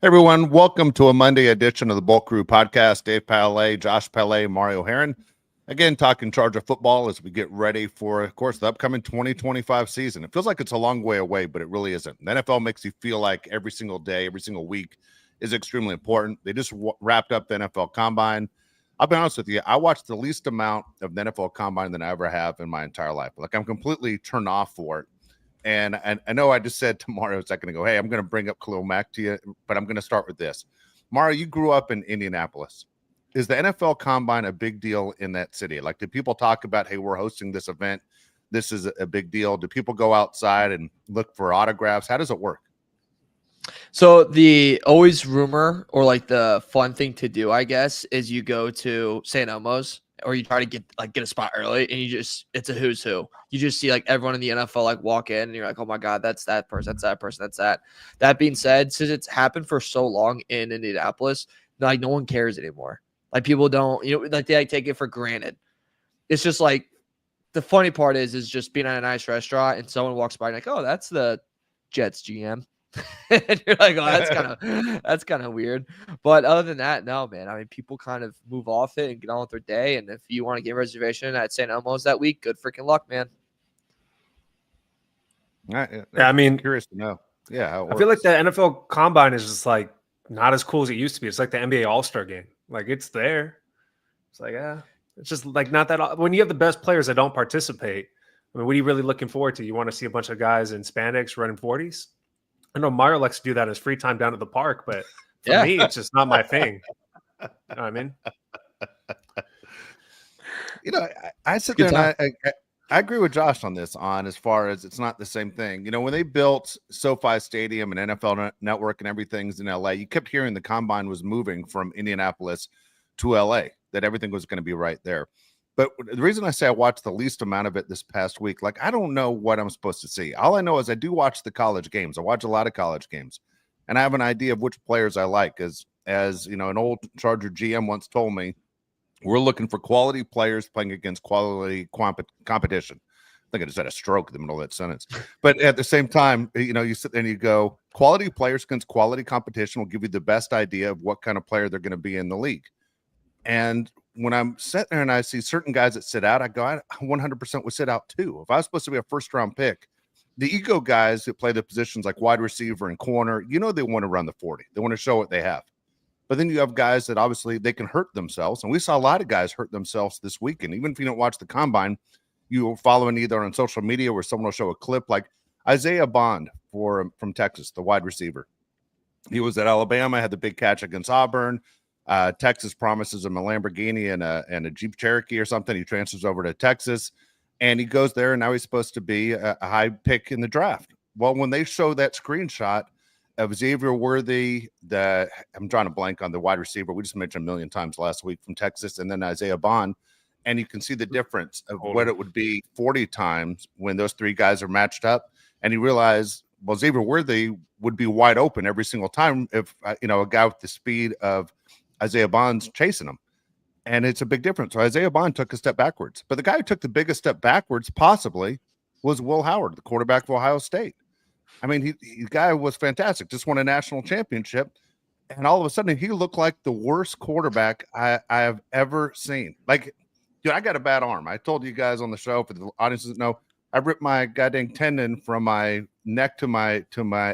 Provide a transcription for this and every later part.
Hey everyone, welcome to a Monday edition of the Bulk Crew podcast. Dave Palais, Josh Palais, Mario Heron. Again, talking Charger football as we get ready for, of course, the upcoming 2025 season. It feels like it's a long way away, but it really isn't. The NFL makes you feel like every single day, every single week is extremely important. They just wrapped up the NFL Combine. I'll be honest with you, I watched the least amount of the NFL Combine than I ever have in my entire life. Like, I'm completely turned off for it. And I know I just said to Mario a second ago, hey, I'm going to bring up Khalil Mack to you, but I'm going to start with this. Mario, you grew up in Indianapolis. Is the NFL Combine a big deal in that city? Like, do people talk about, hey, we're hosting this event, this is a big deal? Do people go outside and look for autographs? How does it work? So the always rumor or like the fun thing to do, I guess, is you go to St. Elmo's or you try to get a spot early and it's a who's who. You just see like everyone in the NFL like walk in and you're like, oh my God, that's that person, that's that person, that's that. That being said, since it's happened for so long in Indianapolis, like no one cares anymore. Like people don't, like they take it for granted. It's just like the funny part is just being at a nice restaurant and someone walks by and like, oh, that's the Jets GM. And you're like, oh, that's kind of weird. But other than that, no, man. I mean, people kind of move off it and get on with their day. And if you want to get a reservation at St. Elmo's that week, good freaking luck, man. Yeah, I mean, curious to know. Yeah, I feel like the NFL Combine is just like not as cool as it used to be. It's like the NBA All-Star Game. Like it's there. It's like, it's just like not that. When you have the best players that don't participate, I mean, what are you really looking forward to? You want to see a bunch of guys in spandex running 40s? I know Mario likes to do that in his free time down at the park, but for me, it's just not my thing. You know what I mean? I sit there and I agree with Josh on this, as far as it's not the same thing. When they built SoFi Stadium and NFL Network and everything's in LA, you kept hearing the Combine was moving from Indianapolis to LA, that everything was going to be right there. But the reason I say I watched the least amount of it this past week, like I don't know what I'm supposed to see. All I know is I do watch the college games. I watch a lot of college games, and I have an idea of which players I like. As an old Charger GM once told me, we're looking for quality players playing against quality competition. I think I just had a stroke in the middle of that sentence. But at the same time, you sit there and you go, quality players against quality competition will give you the best idea of what kind of player they're going to be in the league. And when I'm sitting there and I see certain guys that sit out, I go, I 100% would sit out too. If I was supposed to be a first-round pick, the ego guys that play the positions like wide receiver and corner, they want to run the 40. They want to show what they have. But then you have guys that obviously they can hurt themselves. And we saw a lot of guys hurt themselves this weekend. Even if you don't watch the Combine, you will follow it either on social media where someone will show a clip like Isaiah Bond from Texas, the wide receiver. He was at Alabama, had the big catch against Auburn. Texas promises him a Lamborghini and a Jeep Cherokee or something. He transfers over to Texas, and he goes there, and now he's supposed to be a high pick in the draft. Well, when they show that screenshot of Xavier Worthy, I'm trying to blank on the wide receiver we just mentioned a million times last week from Texas, and then Isaiah Bond, and you can see the difference of what it would be 40 times when those three guys are matched up, and you realize, well, Xavier Worthy would be wide open every single time if a guy with the speed of Isaiah Bond's chasing him. And it's a big difference. So Isaiah Bond took a step backwards. But the guy who took the biggest step backwards possibly was Will Howard, the quarterback of Ohio State. I mean, the guy was fantastic, just won a national championship. And all of a sudden, he looked like the worst quarterback I have ever seen. Like, dude, I got a bad arm. I told you guys on the show, for the audience doesn't know, I ripped my goddamn tendon from my neck to my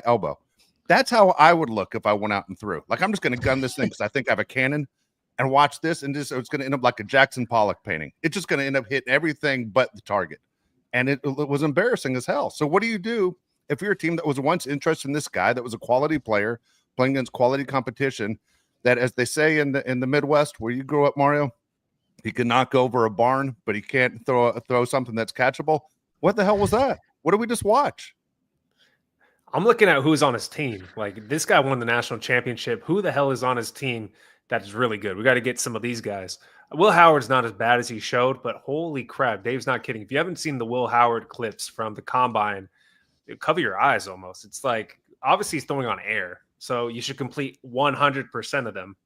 elbow. That's how I would look if I went out and threw. Like, I'm just going to gun this thing because I think I have a cannon and watch this, and it's going to end up like a Jackson Pollock painting. It's just going to end up hitting everything but the target. And it was embarrassing as hell. So what do you do if you're a team that was once interested in this guy that was a quality player playing against quality competition that, as they say in the Midwest where you grew up, Mario, he can knock over a barn, but he can't throw something that's catchable? What the hell was that? What did we just watch? I'm looking at who's on his team. Like, this guy won the national championship. Who the hell is on his team that is really good? We got to get some of these guys. Will Howard's not as bad as he showed, but holy crap, Dave's not kidding. If you haven't seen the Will Howard clips from the Combine, cover your eyes almost. It's like, obviously he's throwing on air, so you should complete 100% of them,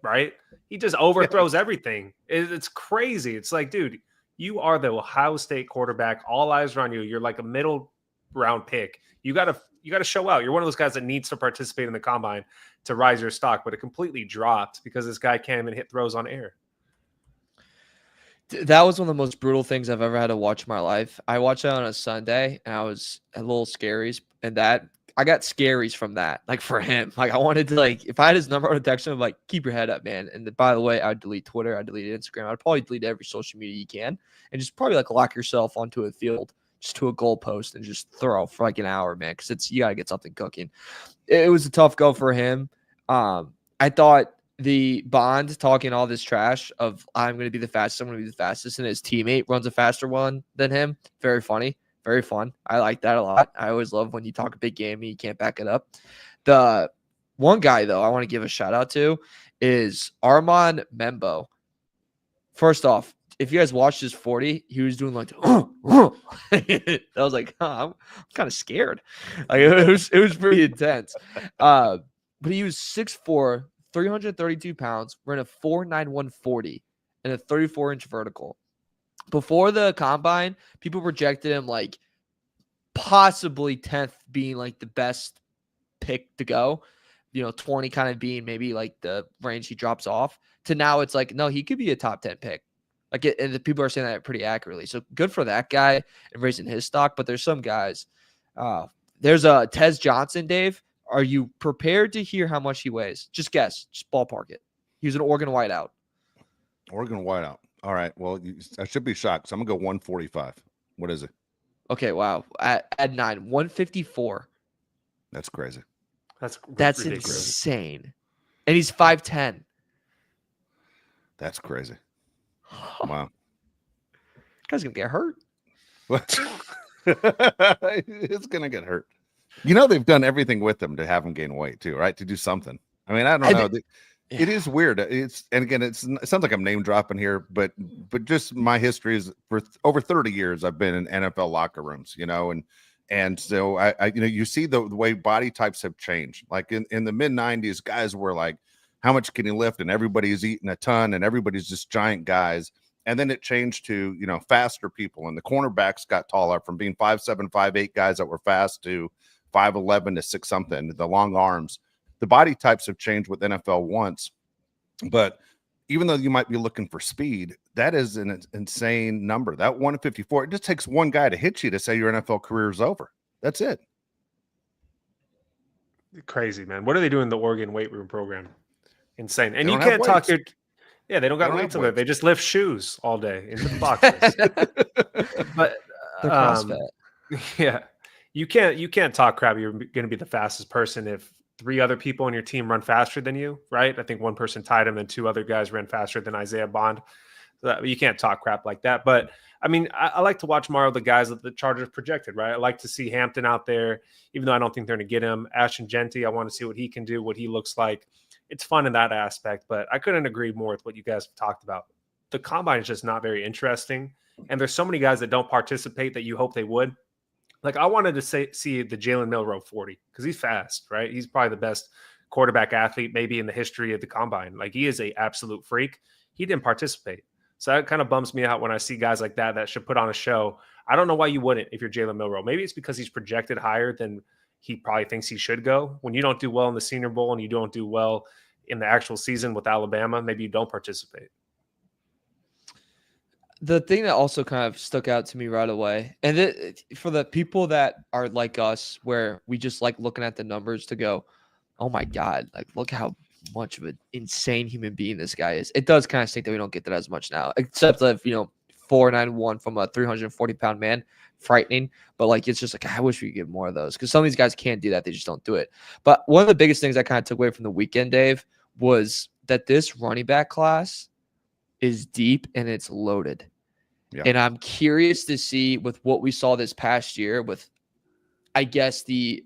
right? He just overthrows everything. It's crazy. It's like, dude, you are the Ohio State quarterback. All eyes are on you. You're like a middle round pick. You got to you got to show out. You're one of those guys that needs to participate in the combine to rise your stock, but it completely dropped because this guy can't even hit throws on air. That was one of the most brutal things I've ever had to watch in my life. I watched it on a Sunday, and I was a little scaries, and that I got scaries from that. Like for him, like I wanted to if I had his number, I would text him like, "Keep your head up, man." And by the way, I'd delete Twitter, I'd delete Instagram, I'd probably delete every social media you can, and just probably like lock yourself onto a field, just to a goalpost, and just throw for like an hour, man, because you gotta get something cooking. It was a tough go for him. I thought the Bond talking all this trash of I'm going to be the fastest, I'm going to be the fastest, and his teammate runs a faster one than him. Very funny, very fun. I like that a lot. I always love when you talk a big game and you can't back it up. The one guy, though, I want to give a shout out to is Armand Membo. First off, if you guys watched his 40, he was doing like, I was like, I'm kind of scared. Like it was pretty intense. But he was 6'4", 332 pounds, ran a 4.91 40 and a 34-inch vertical. Before the combine, people projected him like possibly 10th being like the best pick to go. 20 kind of being maybe like the range he drops off. To now it's like, no, he could be a top 10 pick. And the people are saying that pretty accurately. So good for that guy and raising his stock. But there's some guys. There's a Tez Johnson, Dave. Are you prepared to hear how much he weighs? Just guess. Just ballpark it. He was an Oregon wideout. Oregon wideout. All right. Well, I should be shocked. So I'm going to go 145. What is it? Okay, wow. At 9, 154. That's crazy. That's insane. And he's 5'10". That's crazy. Wow. Guy's going to get hurt. What? It's going to get hurt. They've done everything with him to have him gain weight too, right? To do something. I mean, I don't know. It is weird. And again, it sounds like I'm name dropping here, but just my history is for over 30 years, I've been in NFL locker rooms, and so I you see the way body types have changed. Like in the mid 90s, guys were like, how much can he lift? And everybody's eating a ton and everybody's just giant guys. And then it changed to, faster people. And the cornerbacks got taller from being 5'7", 5'8" guys that were fast to 5'11" to 6 something, the long arms. The body types have changed with NFL once, but even though you might be looking for speed, that is an insane number. That 154, it just takes one guy to hit you to say your NFL career is over. That's it. Crazy, man. What are they doing in the Oregon weight room program? Insane. And you can't talk your they don't got weights on it. They just lift shoes all day into the boxes. But they're CrossFit. Yeah. You can't talk crap. You're going to be the fastest person if 3 other people on your team run faster than you, right? I think one person tied him and 2 other guys ran faster than Isaiah Bond. You can't talk crap like that. But I mean, I like to watch more of the guys that the Chargers projected, right? I like to see Hampton out there, even though I don't think they're going to get him. Ashton Genty, I want to see what he can do, what he looks like. It's fun in that aspect, but I couldn't agree more with what you guys have talked about. The combine is just not very interesting. And there's so many guys that don't participate that you hope they would. Like I wanted to see the Jalen Milroe 40 because he's fast, right? He's probably the best quarterback athlete maybe in the history of the combine. Like he is a absolute freak. He didn't participate. So that kind of bums me out when I see guys like that should put on a show. I don't know why you wouldn't if you're Jalen Milroe. Maybe it's because he's projected higher than he probably thinks he should go. When you don't do well in the Senior Bowl and you don't do well in the actual season with Alabama, maybe you don't participate. The thing that also kind of stuck out to me right away, and for the people that are like us, where we just like looking at the numbers to go, oh my God, like look how much of an insane human being this guy is. It does kind of stink that we don't get that as much now, except if, 491 from a 340-pound man, frightening. But like, it's just like, I wish we could get more of those because some of these guys can't do that. They just don't do it. But one of the biggest things I kind of took away from the weekend, Dave, was that this running back class is deep and it's loaded. Yeah. And I'm curious to see with what we saw this past year with, I guess, the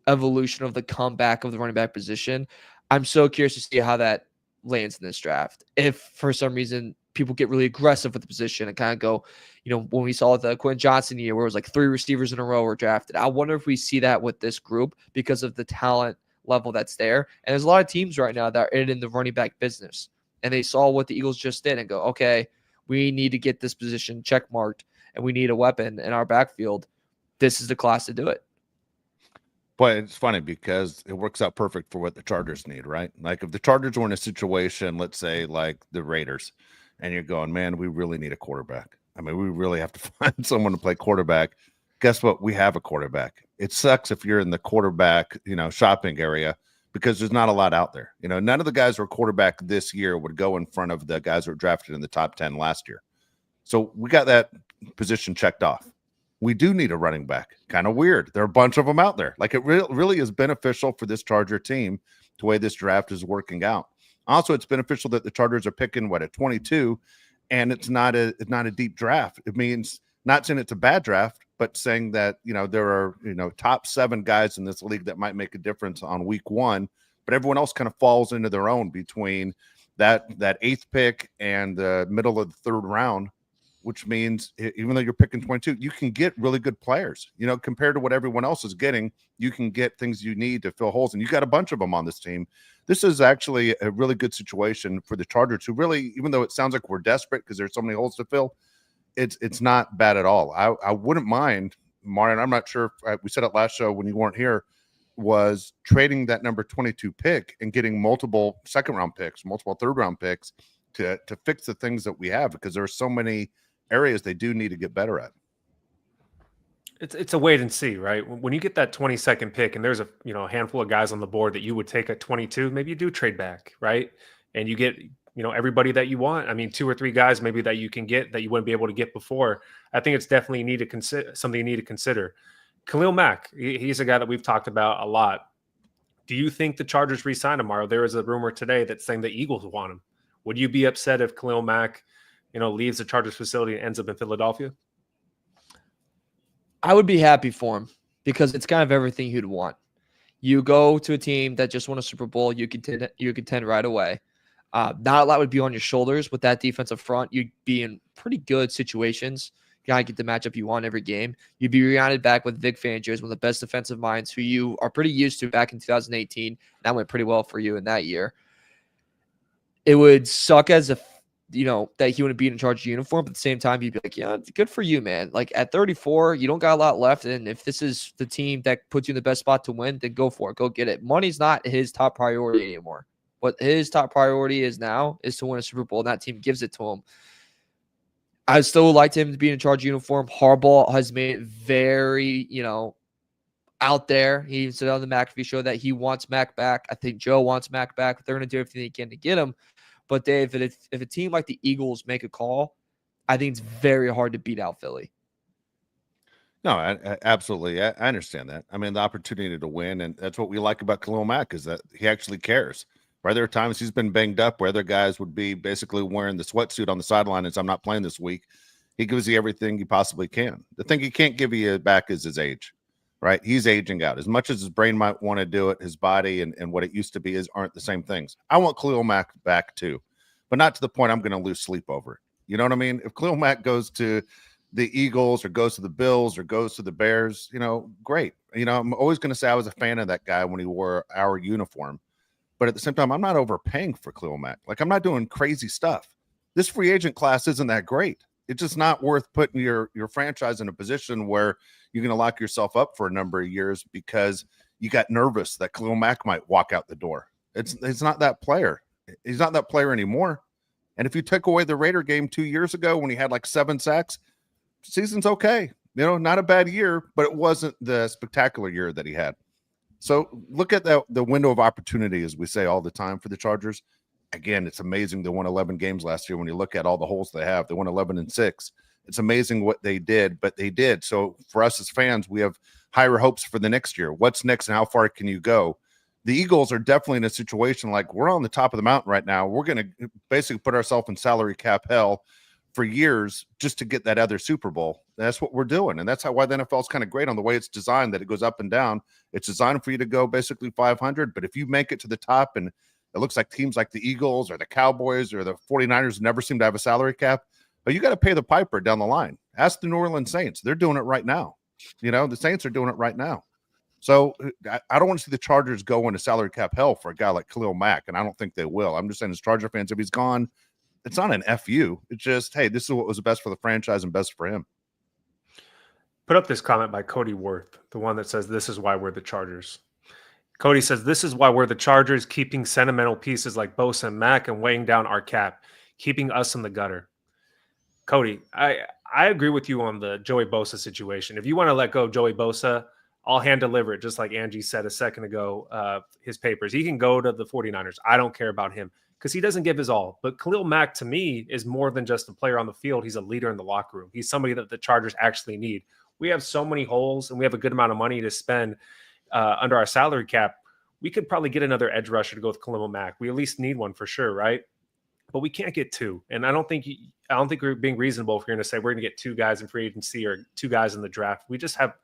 evolution of the comeback of the running back position. I'm so curious to see how that lands in this draft. If for some reason people get really aggressive with the position and kind of go, when we saw the Quentin Johnson year where it was like 3 receivers in a row were drafted. I wonder if we see that with this group because of the talent level that's there. And there's a lot of teams right now that are in the running back business. And they saw what the Eagles just did and go, okay, we need to get this position check marked and we need a weapon in our backfield. This is the class to do it. But it's funny because it works out perfect for what the Chargers need, right? Like if the Chargers were in a situation, let's say like the Raiders, and you're going, man, we really need a quarterback. I mean, we really have to find someone to play quarterback. Guess what? We have a quarterback. It sucks if you're in the quarterback, shopping area because there's not a lot out there. None of the guys who are quarterback this year would go in front of the guys who were drafted in the top 10 last year. So we got that position checked off. We do need a running back. Kind of weird. There are a bunch of them out there. Like it really is beneficial for this Charger team the way this draft is working out. Also, it's beneficial that the Chargers are picking at 22, and it's not a deep draft. It means not saying it's a bad draft, but saying that there are top 7 guys in this league that might make a difference on week 1, but everyone else kind of falls into their own between that 8th pick and the middle of the 3rd round. Which means even though you're picking 22, you can get really good players, compared to what everyone else is getting. You can get things you need to fill holes, and you got a bunch of them on this team. This is actually a really good situation for the Chargers, who really, even though it sounds like we're desperate because there's so many holes to fill, it's not bad at all. I wouldn't mind, Marian. I'm not sure if we said it last show when you weren't here, was trading that number 22 pick and getting multiple 2nd round picks, multiple 3rd round picks to fix the things that we have, because there are so many areas they do need to get better at. It's a wait and see, right? When you get that 22nd pick and there's a handful of guys on the board that you would take at 22, maybe you do trade back, right? And you get everybody that you want. I mean, 2 or 3 guys maybe that you can get that you wouldn't be able to get before. I think it's definitely something you need to consider. Khalil Mack, he's a guy that we've talked about a lot. Do you think the Chargers re-sign tomorrow? There is a rumor today that's saying the Eagles want him. Would you be upset if Khalil Mack leaves the Chargers facility and ends up in Philadelphia? I would be happy for him because it's kind of everything he'd want. You go to a team that just won a Super Bowl, you contend right away. Not a lot would be on your shoulders with that defensive front. You'd be in pretty good situations. You gotta get the matchup you want every game. You'd be reunited back with Vic Fangio, one of the best defensive minds who you are pretty used to back in 2018. That went pretty well for you in that year. It would suck as if that he wouldn't be in charge of uniform, but at the same time, you'd be like, yeah, good for you, man. Like at 34, you don't got a lot left. And if this is the team that puts you in the best spot to win, then go for it. Go get it. Money's not his top priority anymore. What his top priority is now is to win a Super Bowl, and that team gives it to him. I still liked him to be in charge of uniform. Harbaugh has made it very, out there. He said on the McAfee show that he wants Mack back. I think Joe wants Mack back. They're going to do everything they can to get him. But Dave, if a team like the Eagles make a call, I think it's very hard to beat out Philly. No, I absolutely. I understand that. I mean, the opportunity to win, and that's what we like about Khalil Mack is that he actually cares. Right, there are times he's been banged up where other guys would be basically wearing the sweatsuit on the sideline and say, I'm not playing this week. He gives you everything he possibly can. The thing he can't give you back is his age. Right, he's aging out. As much as his brain might want to do it, his body and what it used to be aren't the same things. I want Khalil Mack back too, but not to the point I'm going to lose sleep over it. You know what I mean? If Khalil Mack goes to the Eagles or goes to the Bills or goes to the Bears, great. I'm always going to say I was a fan of that guy when he wore our uniform. But at the same time, I'm not overpaying for Khalil Mack. Like, I'm not doing crazy stuff. This free agent class isn't that great. It's just not worth putting your franchise in a position where you're going to lock yourself up for a number of years because you got nervous that Khalil Mack might walk out the door. It's not that player. He's not that player anymore. And if you took away the Raider game 2 years ago when he had like 7 sacks, season's okay. Not a bad year, but it wasn't the spectacular year that he had. So look at the window of opportunity, as we say all the time for the Chargers. Again, it's amazing they won 11 games last year when you look at all the holes they have. They won 11-6. It's amazing what they did, but they did. So for us as fans, we have higher hopes for the next year. What's next and how far can you go? The Eagles are definitely in a situation like we're on the top of the mountain right now. We're going to basically put ourselves in salary cap hell for years just to get that other Super Bowl. That's what we're doing. And that's why the NFL is kind of great on the way it's designed, that it goes up and down. It's designed for you to go basically 500. But if you make it to the top, and it looks like teams like the Eagles or the Cowboys or the 49ers never seem to have a salary cap, but you got to pay the piper down the line. Ask the New Orleans Saints. They're doing it right now. The Saints are doing it right now. So I don't want to see the Chargers go into salary cap hell for a guy like Khalil Mack, and I don't think they will. I'm just saying as Charger fans, if he's gone, it's not an FU. It's just, hey, this is what was best for the franchise and best for him. put up this comment by Cody Worth, the one that says, "This is why we're the Chargers." Cody says, "This is why we're the Chargers, keeping sentimental pieces like Bosa and Mack and weighing down our cap, keeping us in the gutter." Cody, I agree with you on the Joey Bosa situation. If you want to let go of Joey Bosa, I'll hand deliver it, just like Angie said a second ago, his papers. He can go to the 49ers. I don't care about him because he doesn't give his all. But Khalil Mack, to me, is more than just a player on the field. He's a leader in the locker room. He's somebody that the Chargers actually need. We have so many holes, and we have a good amount of money to spend under our salary cap. We could probably get another edge rusher to go with Khalil Mack. We at least need one for sure, right? But we can't get two. And I don't think we're being reasonable if we're going to say we're going to get two guys in free agency or two guys in the draft. We just have,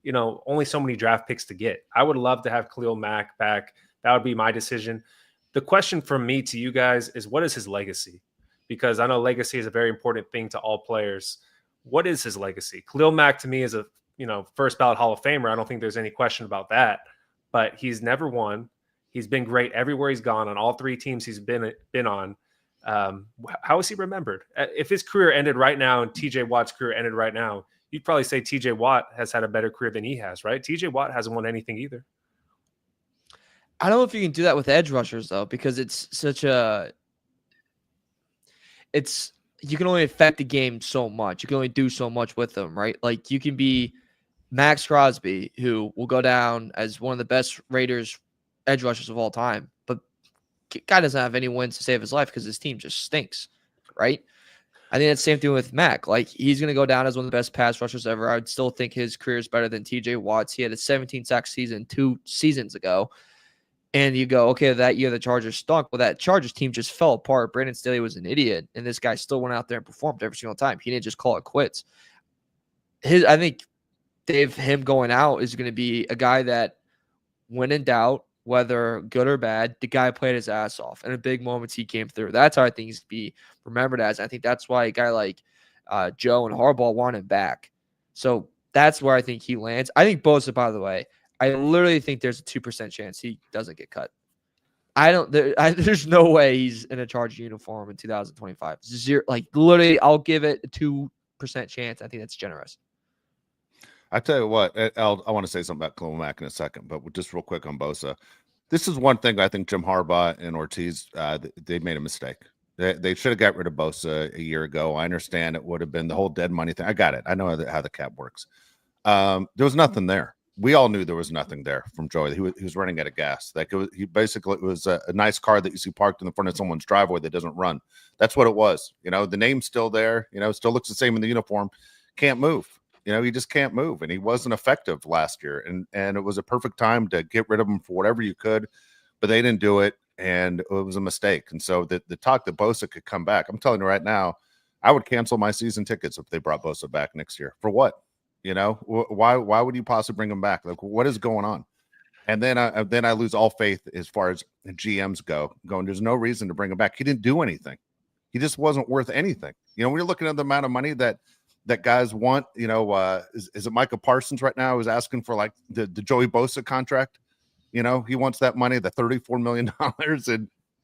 only so many draft picks to get. I would love to have Khalil Mack back. That would be my decision. The question from me to you guys is, what is his legacy? Because I know legacy is a very important thing to all players. What is his legacy? Khalil Mack to me is a, first ballot Hall of Famer. I don't think there's any question about that, but he's never won. He's been great everywhere he's gone on all three teams he's been on. How is he remembered? If his career ended right now and TJ Watt's career ended right now, you'd probably say TJ Watt has had a better career than he has, right? TJ Watt hasn't won anything either. I don't know if you can do that with edge rushers though, because you can only affect the game so much. You can only do so much with them, right? Like you can be Max Crosby, who will go down as one of the best Raiders edge rushers of all time, but guy doesn't have any wins to save his life because his team just stinks, right? I think that's the same thing with Mack. Like, he's going to go down as one of the best pass rushers ever. I would still think his career is better than TJ Watt's. He had a 17-sack season 2 seasons ago. And you go, okay, that year the Chargers stunk. Well, that Chargers team just fell apart. Brandon Staley was an idiot, and this guy still went out there and performed every single time. He didn't just call it quits. I think him going out is going to be a guy that, when in doubt, whether good or bad, the guy played his ass off. And in big moments, he came through. That's how I think he's to be remembered as. I think that's why a guy like Joe and Harbaugh want him back. So that's where I think he lands. I think Bosa, by the way, I literally think there's a 2% chance he doesn't get cut. There's no way he's in a Charger uniform in 2025. Zero, like literally, I'll give it a 2% chance. I think that's generous. I tell you what, I want to say something about Khalil Mack in a second, but just real quick on Bosa. This is one thing I think Jim Harbaugh and Ortiz, they made a mistake. They should have got rid of Bosa a year ago. I understand it would have been the whole dead money thing. I got it. I know how the cap works. There was nothing there. We all knew there was nothing there from Joey. He was running out of gas. Like it was a nice car that you see parked in the front of someone's driveway that doesn't run. That's what it was. The name's still there. Still looks the same in the uniform. Can't move. He just can't move, and he wasn't effective last year. And it was a perfect time to get rid of him for whatever you could, but they didn't do it, and it was a mistake. And so the talk that Bosa could come back, I'm telling you right now, I would cancel my season tickets if they brought Bosa back next year. For what? Why would you possibly bring him back? Like, what is going on? And then I lose all faith as far as the GMs go. Going, there's no reason to bring him back. He didn't do anything. He just wasn't worth anything. When you're looking at the amount of money that guys want, is it Micah Parsons right now who's asking for like the Joey Bosa contract? He wants that money, the $34 million.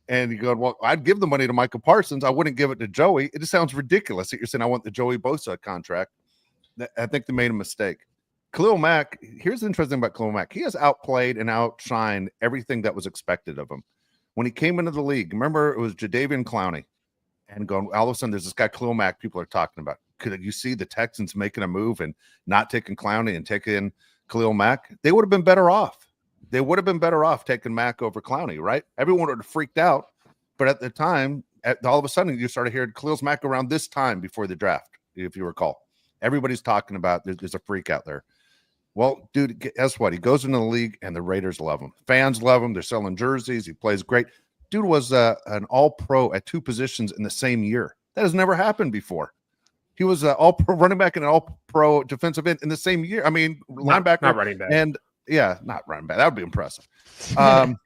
And you go, well, I'd give the money to Micah Parsons. I wouldn't give it to Joey. It just sounds ridiculous that you're saying I want the Joey Bosa contract. I think they made a mistake. Khalil Mack, here's the interesting thing about Khalil Mack. He has outplayed and outshined everything that was expected of him. When he came into the league, remember it was Jadeveon Clowney and going, all of a sudden there's this guy Khalil Mack people are talking about. Could you see the Texans making a move and not taking Clowney and taking Khalil Mack? They would have been better off. They would have been better off taking Mack over Clowney, right? Everyone would have freaked out. But at the time, all of a sudden, you started hearing Khalil's Mack around this time before the draft, if you recall. Everybody's talking about there's a freak out there. Well, dude, guess what? He goes into the league, and the Raiders love him. Fans love him. They're selling jerseys. He plays great. Dude was an all-pro at 2 positions in the same year. That has never happened before. He was an all-pro running back and an all-pro defensive end in the same year. I mean, linebacker. Not running back. And, yeah, not running back. That would be impressive. But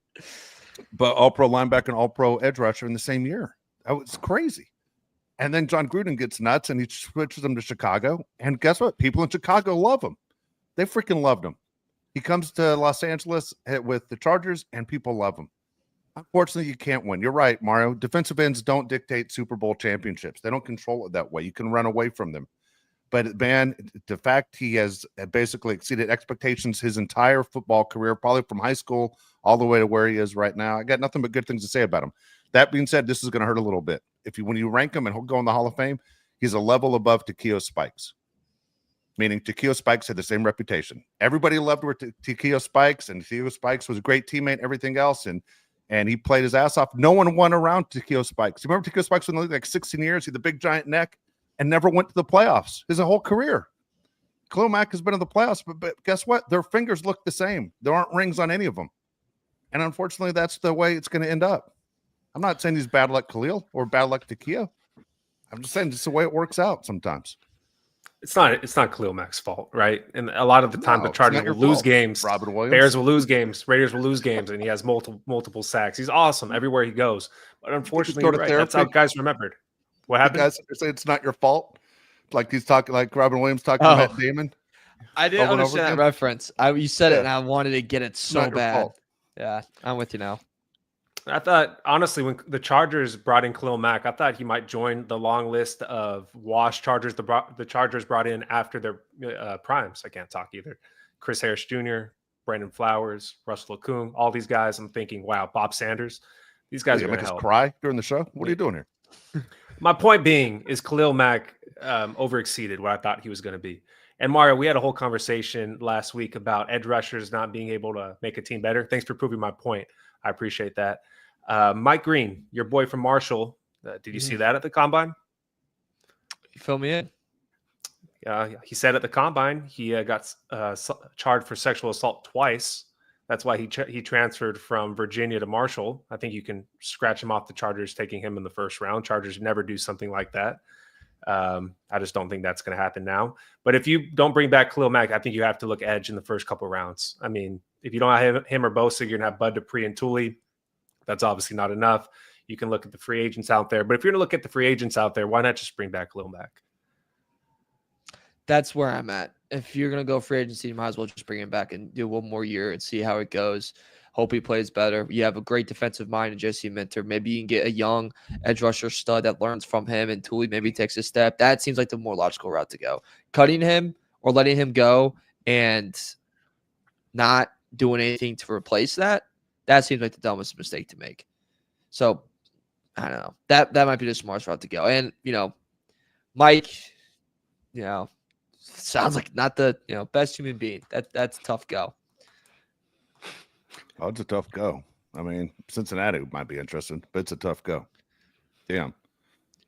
all-pro linebacker and all-pro edge rusher in the same year. That was crazy. And then John Gruden gets nuts, and he switches him to Chicago. And guess what? People in Chicago love him. They freaking loved him. He comes to Los Angeles with the Chargers, and people love him. Unfortunately, you can't win. You're right, Mario. Defensive ends don't dictate Super Bowl championships. They don't control it that way. You can run away from them. But man, the fact he has basically exceeded expectations his entire football career, probably from high school all the way to where he is right now. I got nothing but good things to say about him. That being said, this is going to hurt a little bit. When you rank him and he'll go in the Hall of Fame, he's a level above Takeo Spikes. Meaning Takeo Spikes had the same reputation. Everybody loved Takeo Spikes, and Takeo Spikes was a great teammate, everything else, and he played his ass off. No one won around Takeo Spikes. You remember Takeo Spikes was in the league like 16 years? He had the big giant neck and never went to the playoffs his whole career. Khalil Mack has been in the playoffs, but guess what? Their fingers look the same. There aren't rings on any of them. And unfortunately, that's the way it's going to end up. I'm not saying he's bad luck Khalil or bad luck Takeo. I'm just saying it's the way it works out sometimes. It's not Khalil Mack's fault, right? And a lot of the time, the Chargers will lose games. Robin Williams. Bears will lose games. Raiders will lose games, and he has multiple sacks. He's awesome everywhere he goes. But unfortunately, right, that's how guys remembered. What happened? Guys say it's not your fault. Like he's talking, like Robin Williams talking to Matt Damon. I didn't understand that reference. You said it, and I wanted to get it so bad. Yeah, I'm with you now. I thought, honestly, when the Chargers brought in Khalil Mack, I thought he might join the long list of washed Chargers the Chargers brought in after their primes. I can't talk either. Chris Harris Jr., Brandon Flowers, Russell Okung, all these guys. I'm thinking, wow, Bob Sanders. These guys are going to help. Cry during the show? What are you doing here? My point being is Khalil Mack overexceeded what I thought he was going to be. And Mario, we had a whole conversation last week about edge rushers not being able to make a team better. Thanks for proving my point. I appreciate that. Mike Green, your boy from Marshall. Did you see that at the Combine? Fill me in. He said at the Combine he got charged for sexual assault twice. That's why he transferred from Virginia to Marshall. I think you can scratch him off the Chargers taking him in the first round. Chargers never do something like that. I just don't think that's going to happen now. But if you don't bring back Khalil Mack, I think you have to look edge in the first couple rounds. I mean, if you don't have him or Bosa, you're going to have Bud Dupree and Tooley. That's obviously not enough. You can look at the free agents out there. But if you're going to look at the free agents out there, why not just bring back Khalil Mack? That's where I'm at. If you're going to go free agency, you might as well just bring him back and do one more year and see how it goes. Hope he plays better. You have a great defensive mind in Jesse Minter. Maybe you can get a young edge rusher stud that learns from him, and Tooley maybe takes a step. That seems like the more logical route to go. Cutting him or letting him go and not doing anything to replace that seems like the dumbest mistake to make. So, I don't know. That might be the smartest route to go. And, Mike, sounds like not the, best human being. That's a tough go. Oh, it's a tough go. I mean, Cincinnati might be interested, but it's a tough go. Damn.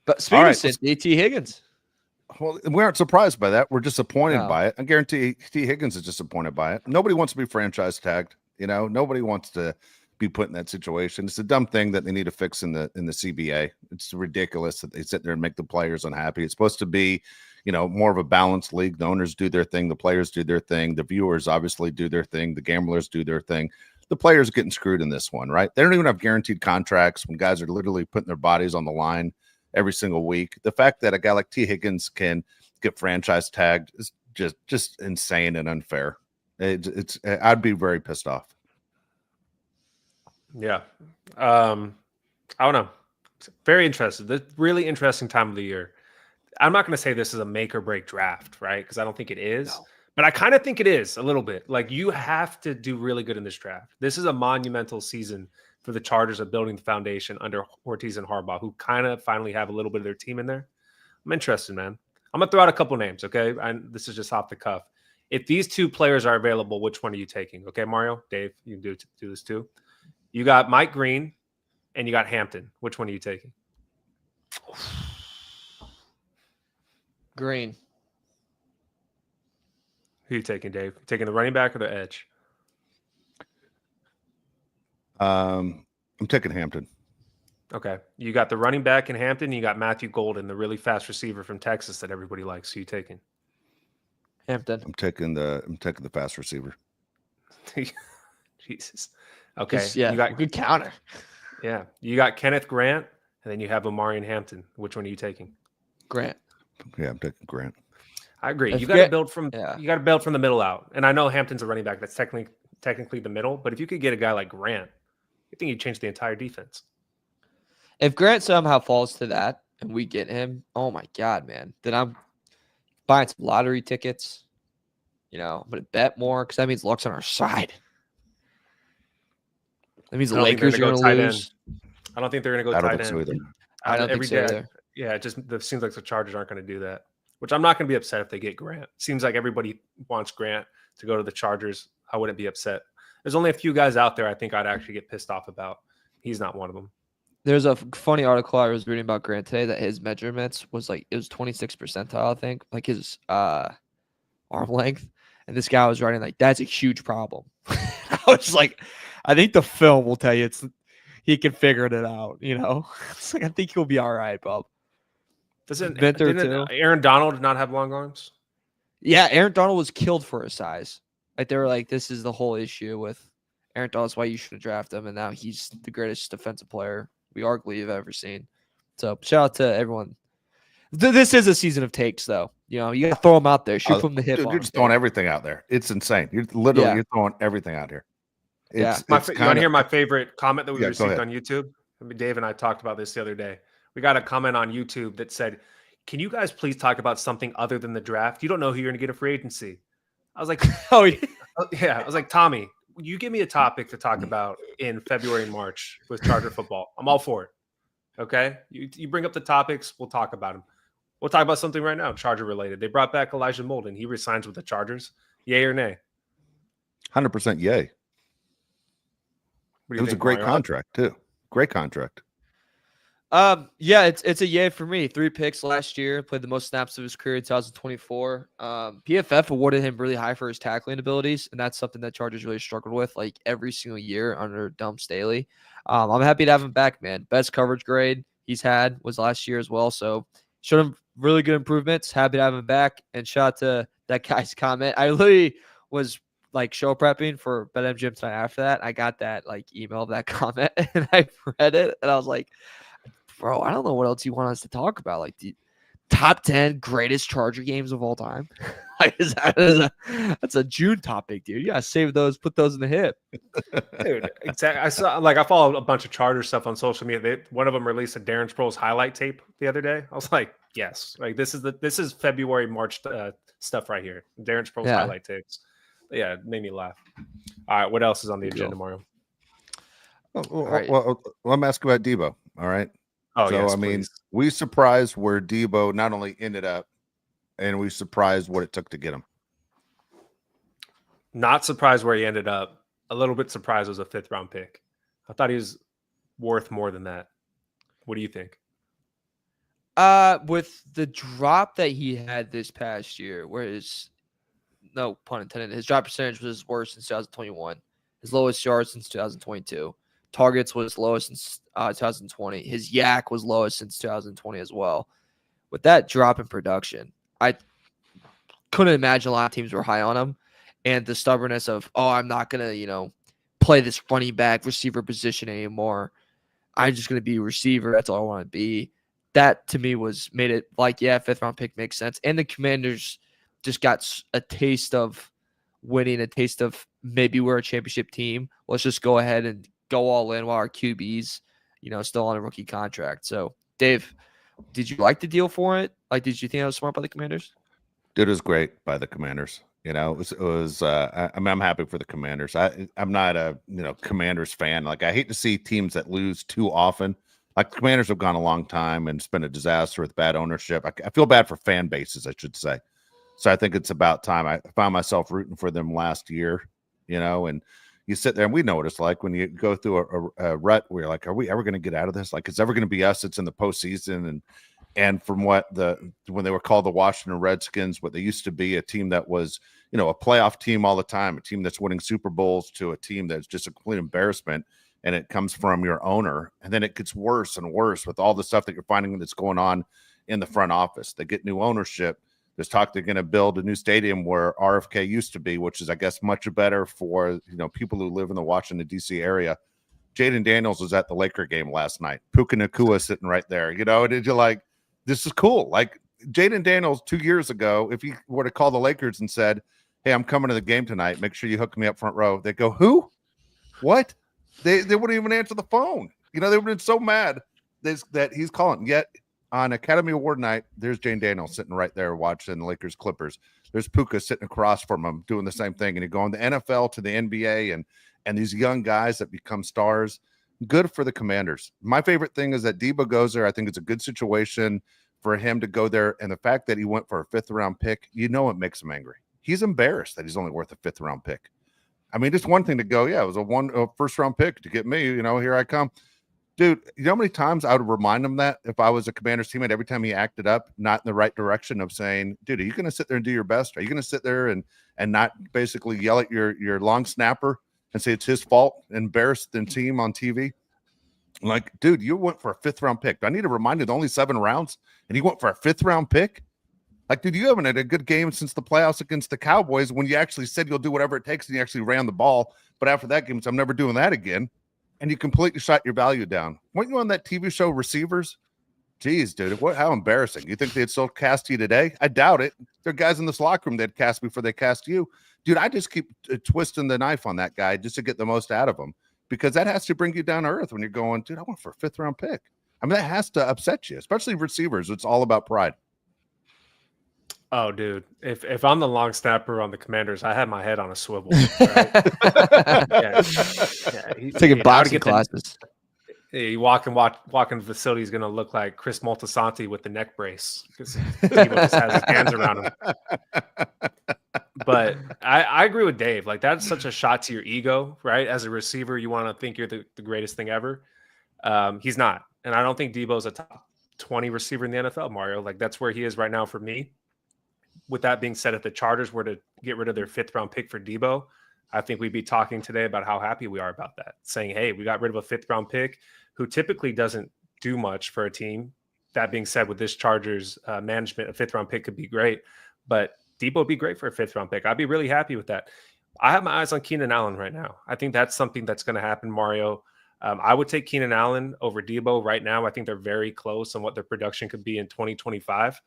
But speaking of Cincinnati, T. Higgins. Well, we aren't surprised by that. We're disappointed by it. I guarantee T. Higgins is disappointed by it. Nobody wants to be franchise tagged. Nobody wants to be put in that situation. It's a dumb thing that they need to fix in the CBA. It's ridiculous that they sit there and make the players unhappy. It's supposed to be, more of a balanced league. The owners do their thing. The players do their thing. The viewers obviously do their thing. The gamblers do their thing. The players are getting screwed in this one, right? They don't even have guaranteed contracts when guys are literally putting their bodies on the line every single week. The fact that a guy like T. Higgins can get franchise tagged is just insane and unfair. I'd be very pissed off. Yeah. I don't know. Very interested. The really interesting time of the year. I'm not going to say this is a make or break draft, right? Because I don't think it is. No. But I kind of think it is a little bit. Like, you have to do really good in this draft. This is a monumental season for the Chargers of building the foundation under Ortiz and Harbaugh, who kind of finally have a little bit of their team in there. I'm interested, man. I'm going to throw out a couple names, okay? And this is just off the cuff. If these two players are available, which one are you taking? Okay, Mario, Dave, you can do this too. You got Mike Green and you got Hampton. Which one are you taking? Green. Who are you taking, Dave? Taking the running back or the edge? I'm taking Hampton. Okay. You got the running back in Hampton. You got Matthew Golden, the really fast receiver from Texas that everybody likes. Who are you taking? Hampton. I'm taking the fast receiver. Jesus. Okay. Yeah. You got good counter. Yeah. You got Kenneth Grant, and then you have Omarion Hampton. Which one are you taking? Grant. Yeah, I'm taking Grant. I agree. You got to build from the middle out. And I know Hampton's a running back that's technically the middle, but if you could get a guy like Grant, I think you'd change the entire defense. If Grant somehow falls to that and we get him, oh my God, man, then I'm buying some lottery tickets. I'm going to bet more because that means luck's on our side. That means the Lakers are going to lose. I don't think they're going to go tight end. So either. I don't think so either. Yeah, it seems like the Chargers aren't going to do that, which I'm not going to be upset if they get Grant. Seems like everybody wants Grant to go to the Chargers. I wouldn't be upset. There's only a few guys out there I think I'd actually get pissed off about. He's not one of them. There's a funny article I was reading about Grant today that his measurements was it was 26th percentile, I think, like his arm length. And this guy was writing that's a huge problem. I was like, I think the film will tell you he can figure it out. It's I think he'll be all right, Bob. Didn't Aaron Donald not have long arms? Yeah, Aaron Donald was killed for his size. They were like, this is the whole issue with Aaron Donald. That's why you should have drafted him. And now he's the greatest defensive player we arguably have ever seen. So shout out to everyone. This is a season of takes, though. You got to throw them out there. Shoot from the hip. Dude, you're just throwing everything out there. It's insane. You're literally you're throwing everything out here. You want to hear my favorite comment that we received on YouTube? Dave and I talked about this the other day. We got a comment on YouTube that said, "Can you guys please talk about something other than the draft? You don't know who you're going to get a free agency." I was like, "Oh yeah." I was like, "Tommy, you give me a topic to talk about in February and March with Charger football. I'm all for it. Okay, you bring up the topics, we'll talk about them. We'll talk about something right now, Charger related. They brought back Elijah Molden. He resigns with the Chargers. Yay or nay? 100% yay. It was a great contract too. Great contract. Yeah, it's a yay for me. 3 picks last year, played the most snaps of his career in 2024. PFF awarded him really high for his tackling abilities, and that's something that Chargers really struggled with every single year under Dump Staley. I'm happy to have him back, man. Best coverage grade he's had was last year as well, so showed him really good improvements. Happy to have him back, and shout out to that guy's comment. I literally was show prepping for BetMGM tonight. After that, I got that email of that comment, and I read it, and I was like, bro, I don't know what else you want us to talk about. The top 10 greatest Charger games of all time. That's a June topic, dude. You gotta save those, put those in the hip. Dude, exactly. I saw I followed a bunch of Charger stuff on social media. One of them released a Darren Sproles highlight tape the other day. I was like, yes, this is February, March stuff right here. Darren Sproles highlight tapes. Yeah, it made me laugh. All right, what else is on the agenda, Mario? Well, let me ask about Deebo. All right. Oh, so, yes, I mean, please. we surprised where Deebo not only ended up, and we surprised what it took to get him. Not surprised where he ended up. A little bit surprised it was a 5th-round pick. I thought he was worth more than that. What do you think? With the drop that he had this past year, no pun intended, his drop percentage was his worst since 2021. His lowest yards since 2022. Targets was lowest since 2020. His yak was lowest since 2020 as well. With that drop in production, I couldn't imagine a lot of teams were high on him. And the stubbornness of, I'm not going to, play this running back receiver position anymore. I'm just going to be a receiver. That's all I want to be. That to me made it 5th-round pick makes sense. And the Commanders just got a taste of winning, a taste of maybe we're a championship team. Let's just go ahead and go all in while our QB's, still on a rookie contract. So, Dave, did you like the deal for it? Did you think that was smart by the Commanders? It was great by the Commanders. It was. I'm happy for the Commanders. I'm not a Commanders fan. I hate to see teams that lose too often. The Commanders have gone a long time and it's been a disaster with bad ownership. I feel bad for fan bases, I should say. So I think it's about time. I found myself rooting for them last year. And you sit there and we know what it's like when you go through a rut where you're like, are we ever going to get out of this? It's ever going to be us. It's in the postseason. And from when they were called the Washington Redskins, what they used to be, a team that was, a playoff team all the time, a team that's winning Super Bowls, to a team that's just a complete embarrassment. And it comes from your owner. And then it gets worse and worse with all the stuff that you're finding that's going on in the front office. They get new ownership. There's talk they're going to build a new stadium where RFK used to be, which is, I guess, much better for people who live in the Washington, D.C. area. Jaden Daniels was at the Laker game last night. Puka Nacua sitting right there. And you're like, this is cool. Jaden Daniels 2 years ago, if he were to call the Lakers and said, hey, I'm coming to the game tonight, make sure you hook me up front row, they go, who? What? They wouldn't even answer the phone. They would have been so mad that he's calling. Yet on Academy Award night, there's Jane Daniels sitting right there watching the Lakers Clippers. There's Puka sitting across from him doing the same thing. And you go on the NFL to the NBA and these young guys that become stars. Good for the Commanders. My favorite thing is that Deebo goes there. I think it's a good situation for him to go there. And the fact that he went for a 5th-round pick, it makes him angry. He's embarrassed that he's only worth a 5th-round pick. I mean, it's one thing to go, yeah, it was a first-round pick to get me. Here I come. Dude, you know how many times I would remind him that if I was a Commander's teammate, every time he acted up, not in the right direction of saying, dude, are you going to sit there and do your best? Are you going to sit there and not basically yell at your long snapper and say it's his fault, embarrass the team on TV? Like, dude, you went for a 5th-round pick. Do I need to remind you, only 7 rounds, and you went for a 5th-round pick? Like, dude, you haven't had a good game since the playoffs against the Cowboys when you actually said you'll do whatever it takes and you actually ran the ball. But after that game, I'm never doing that again. And you completely shot your value down. Weren't you on that TV show Receivers? Jeez, dude, how embarrassing. You think they'd still cast you today? I doubt it. There are guys in this locker room that cast before they cast you. Dude, I just keep twisting the knife on that guy just to get the most out of him, because that has to bring you down to earth when you're going, dude, I went for a 5th-round pick. I mean, that has to upset you, especially receivers. It's all about pride. Oh, dude, if I'm the long snapper on the Commanders, I have my head on a swivel. Right? Taking boxing classes. You walk in the facility is going to look like Chris Moltisanti with the neck brace because Deebo just has his hands around him. But I agree with Dave. Like, that's such a shot to your ego, right? As a receiver, you want to think you're the greatest thing ever. He's not. And I don't think Deebo's a top 20 receiver in the NFL, Mario. Like, that's where he is right now for me. With that being said, if the Chargers were to get rid of their 5th-round pick for Deebo, I think we'd be talking today about how happy we are about that. Saying, hey, we got rid of a 5th-round pick who typically doesn't do much for a team. That being said, with this Chargers management, a 5th-round pick could be great. But Deebo would be great for a 5th-round pick. I'd be really happy with that. I have my eyes on Keenan Allen right now. I think that's something that's going to happen, Mario. I would take Keenan Allen over Deebo right now. I think they're very close on what their production could be in 2025.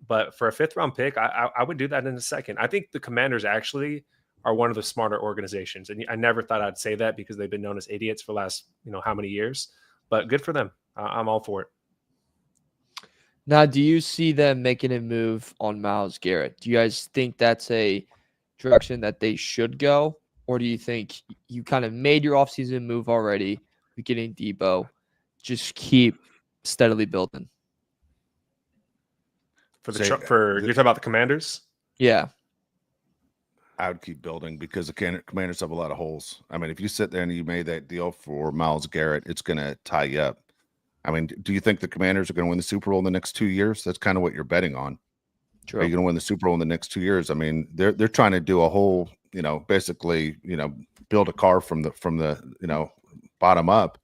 But for a 5th-round pick, I would do that in a second. I think the Commanders actually are one of the smarter organizations. And I never thought I'd say that because they've been known as idiots for the last, how many years. But good for them. I'm all for it. Now, do you see them making a move on Myles Garrett? Do you guys think that's a direction that they should go? Or do you think you kind of made your offseason move already, getting Deebo, just keep steadily building? You're talking about the Commanders? Yeah. I would keep building because the Commanders have a lot of holes. I mean, if you sit there and you made that deal for Myles Garrett, it's going to tie you up. I mean, do you think the Commanders are going to win the Super Bowl in the next 2 years? That's kind of what you're betting on. True. Are you going to win the Super Bowl in the next 2 years? I mean, they're trying to do a whole, basically, build a car from the bottom up,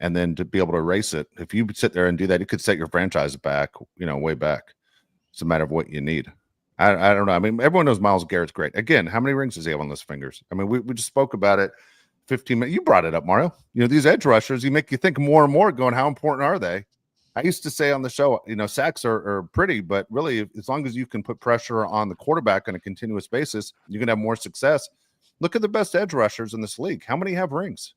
and then to be able to race it. If you sit there and do that, you could set your franchise back, way back. It's a matter of what you need. I don't know. I mean, everyone knows Myles Garrett's great. Again, how many rings does he have on those fingers? I mean, we just spoke about it 15 minutes. You brought it up, Mario. These edge rushers, you make you think more and more going, how important are they? I used to say on the show, sacks are pretty, but really, as long as you can put pressure on the quarterback on a continuous basis, you can have more success. Look at the best edge rushers in this league. How many have rings?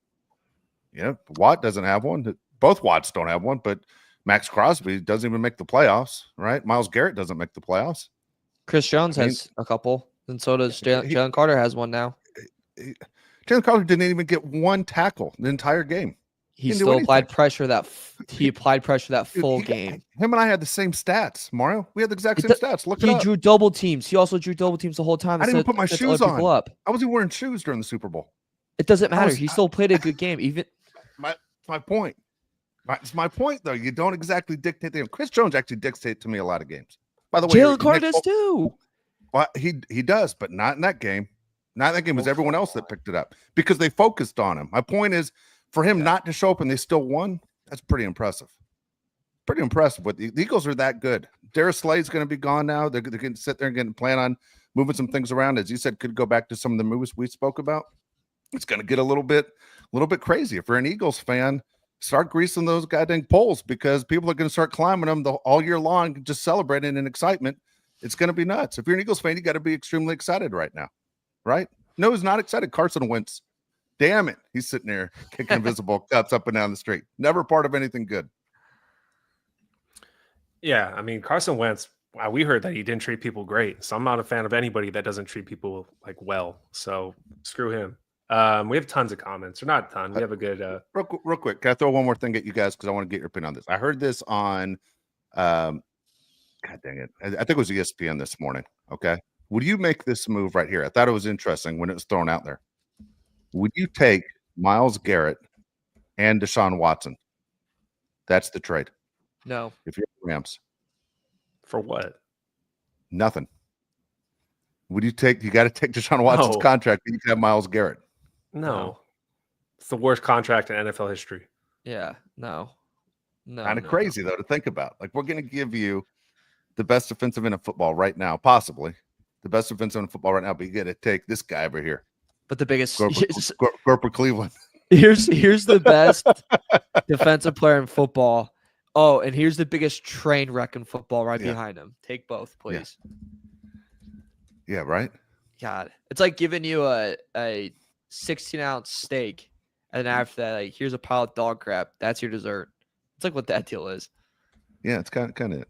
Watt doesn't have one. Both Watts don't have one, but Max Crosby doesn't even make the playoffs, right? Myles Garrett doesn't make the playoffs. Chris Jones has a couple, and so does Jalen Carter has one now. Jalen Carter didn't even get one tackle the entire game. He still applied pressure that full game. Him and I had the same stats, Mario. We had the exact same stats. Look it up. He drew double teams. He also drew double teams the whole time. I didn't even put my shoes on. I wasn't wearing shoes during the Super Bowl. It doesn't matter. He still played a good game. Even my point. It's my point, though. You don't exactly dictate the game. Chris Jones actually dictates to me a lot of games. By the way, Jalen Carter does too. Well, he does, but not in that game. Not in that game. It was everyone else that picked it up because they focused on him. My point is, for him not to show up and they still won, that's pretty impressive. Pretty impressive. But the Eagles are that good. Darius Slay's going to be gone now. They're going to sit there and plan on moving some things around. As you said, could go back to some of the moves we spoke about. It's going to get a little bit crazy. If you're an Eagles fan, start greasing those goddamn poles because people are going to start climbing them all year long, just celebrating in excitement. It's going to be nuts. If you're an Eagles fan, you got to be extremely excited right now, right? No, he's not excited. Carson Wentz. Damn it. He's sitting there kicking invisible cups up and down the street. Never part of anything good. Yeah, I mean Carson Wentz. Wow, we heard that he didn't treat people great, so I'm not a fan of anybody that doesn't treat people like well. So screw him. We have tons of comments, or not a ton. We have a good. Real quick, can I throw one more thing at you guys because I want to get your opinion on this? I heard this on, God dang it, I think it was ESPN this morning. Okay, would you make this move right here? I thought it was interesting when it was thrown out there. Would you take Myles Garrett and Deshaun Watson? That's the trade. No. If you're the Rams, For what? nothing. Would you take? You got to take Deshaun Watson's No. contract. But you can have Myles Garrett. No. It's the worst contract in NFL history. Yeah. No. Kind of crazy though to think about. Like we're going to give you the best defensive end of football right now, possibly the best defensive end of football right now, but you got to take this guy over here. But the biggest Groper Cleveland. Here's the best defensive player in football. Oh, and here's the biggest train wreck in football right behind him. Take both, please. Yeah, right. God, it's like giving you a 16-ounce steak, and then after that, like, here's a pile of dog crap. That's your dessert. It's like what that deal is. Yeah, it's kind of it.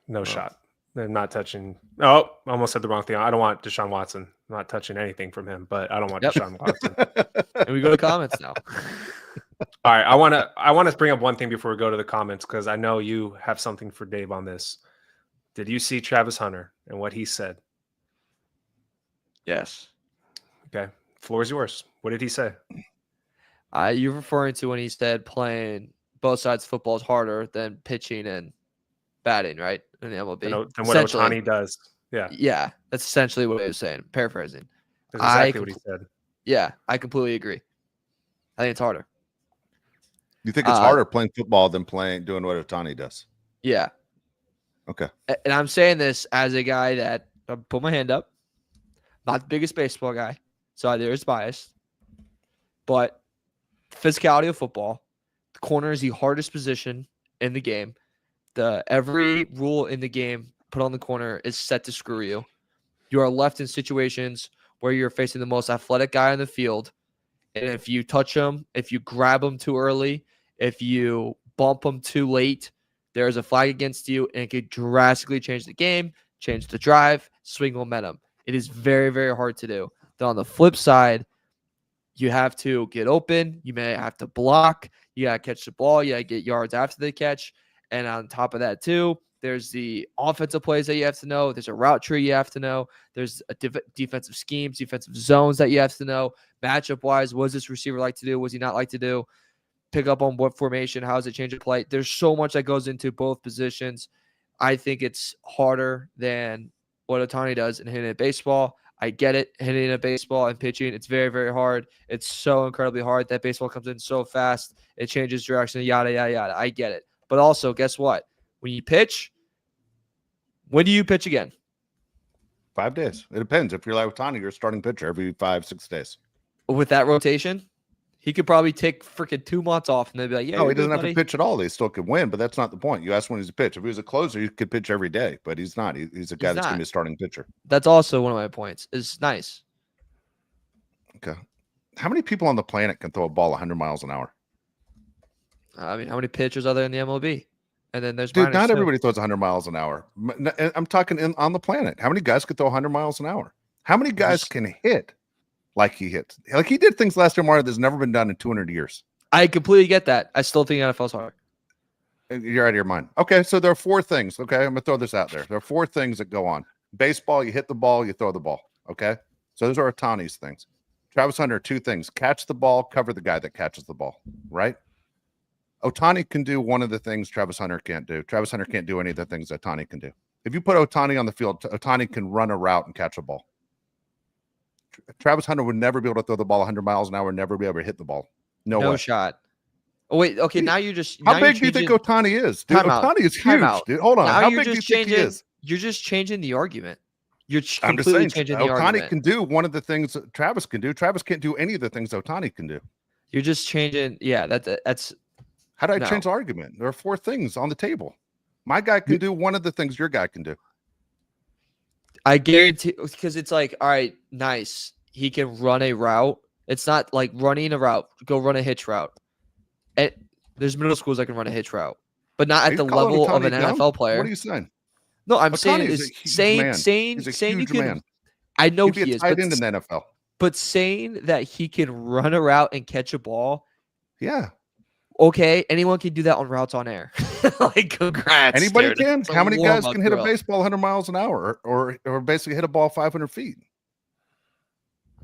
No shot. I'm not touching. Oh, I almost said the wrong thing. I don't want Deshaun Watson. I'm not touching anything from him, but I don't want Deshaun Watson. And we go to comments now. All right, I want to bring up one thing before we go to the comments because I know you have something for Dave on this. Did you see Travis Hunter and what he said? Yes. Okay, floor is yours. What did he say? You're referring to when he said playing both sides of football is harder than pitching and batting, right? In the MLB. Than what Ohtani does. Yeah. Yeah, that's essentially what he was saying. Paraphrasing. That's exactly what he said. Yeah, I completely agree. I think it's harder. You think it's harder playing football than doing what Ohtani does? Yeah. Okay. And I'm saying this as a guy that I put my hand up. Not the biggest baseball guy, so there is bias. But the physicality of football, the corner is the hardest position in the game. Every rule in the game put on the corner is set to screw you. You are left in situations where you're facing the most athletic guy on the field. And if you touch him, if you grab him too early, if you bump him too late, there's a flag against you, and it could drastically change the game, change the drive, swing momentum. It is very, very hard to do. Then on the flip side, you have to get open. You may have to block. You got to catch the ball. You got to get yards after the catch. And on top of that, too, there's the offensive plays that you have to know. There's a route tree you have to know. There's a defensive schemes, defensive zones that you have to know. Matchup-wise, what does this receiver like to do? What does he not like to do? Pick up on what formation? How does it change the play? There's so much that goes into both positions. I think it's harder than what Ohtani does in hitting a baseball. I get it. Hitting a baseball and pitching, it's very, very hard. It's so incredibly hard. That baseball comes in so fast. It changes direction, yada, yada, yada. I get it. But also, guess what? When you pitch, when do you pitch again? 5 days. It depends. If you're like Ohtani, you're a starting pitcher every 5-6 days. With that rotation, he could probably take freaking 2 months off and they'd be like, yeah. No, he doesn't have to pitch at all. They still could win, but that's not the point. You asked when he's a pitch. If he was a closer, he could pitch every day, but he's not. He's a guy that's going to be a starting pitcher. That's also one of my points. It's nice. Okay. How many people on the planet can throw a ball 100 miles an hour? I mean, how many pitchers are there in the MLB? And then there's not everybody throws 100 miles an hour. I'm talking on the planet. How many guys could throw 100 miles an hour? How many guys can hit like he hits? Like he did things last year, Mario, that's never been done in 200 years. I completely get that. I still think NFL's hard. You're out of your mind. Okay, so there are 4 things. Okay, I'm going to throw this out there. There are 4 things that go on. Baseball, you hit the ball, you throw the ball. Okay, so those are Ohtani's things. Travis Hunter, 2 things. Catch the ball, cover the guy that catches the ball, right? Ohtani can do one of the things Travis Hunter can't do. Travis Hunter can't do any of the things Ohtani can do. If you put Ohtani on the field, Ohtani can run a route and catch a ball. Travis Hunter would never be able to throw the ball 100 miles an hour, never be able to hit the ball. No way. Shot. Oh, wait. Okay, now you're just. How big do you think Ohtani is? Dude, Ohtani is huge, dude. Hold on. How big do you think he is? You're just changing the argument. You're I'm completely just saying, changing the argument. Ohtani can do one of the things that Travis can do. Travis can't do any of the things Ohtani can do. You're just changing. Yeah, that's. How do I change the argument? There are 4 things on the table. My guy can do one of the things your guy can do. I guarantee, because it's like, all right, nice. He can run a route. It's not like running a route. Go run a hitch route. There's middle schools that can run a hitch route, but not Are at you the calling level of Ohtani an dumb? NFL player. What are you saying? No, I'm saying Ohtani is a is huge man. He's a saying you huge can. man. I know He'd be he a is, tight end in the NFL. but saying that he can run a route and catch a ball, Yeah. okay, anyone can do that on routes on air. Like, congrats. Anybody dude. can. It's a How many guys warm-up can hit a drill. baseball 100 miles an hour or basically hit a ball 500 feet?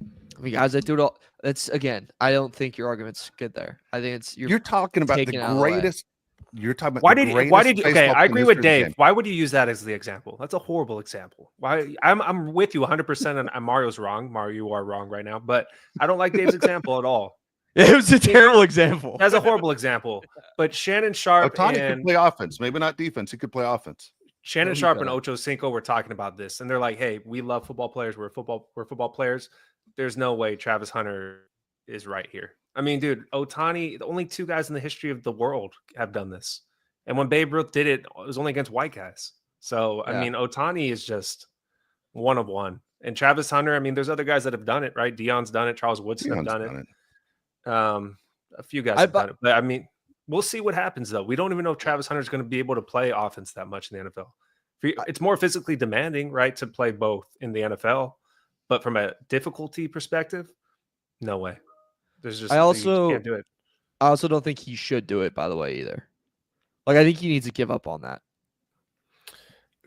I mean, guys that do it all. That's again. I don't think your argument's good there. I think it's You're talking about the taking it out of the way. greatest. You're talking about Why the did greatest okay? baseball I in agree the with history of the Dave. game. Why would you use that as the example? That's a horrible example. Why? I'm with you 100%. And Mario's wrong. Mario, you are wrong right now. But I don't like Dave's example at all. It was a terrible example. That's a horrible example. But Shannon Sharp Ohtani could and play offense, maybe not defense. He could play offense. Shannon No, he Sharp and couldn't. Ocho Cinco were talking about this, and they're like, "Hey, we love football players. We're football players. There's no way Travis Hunter is right here." I mean, dude, Ohtani, the only two guys in the history of the world have done this, and when Babe Ruth did it, it was only against white guys. So, I Yeah. mean, Ohtani is just one of one, and Travis Hunter. I mean, there's other guys that have done it, right? Dion's done it. Charles Woodson have done it. A few guys have done it, but I mean, we'll see what happens though. We don't even know if Travis Hunter is going to be able to play offense that much in the NFL. It's more physically demanding, right, to play both in the NFL, but from a difficulty perspective, no way. There's just you just can't do it. I also don't think he should do it. By the way, either. Like, I think he needs to give up on that.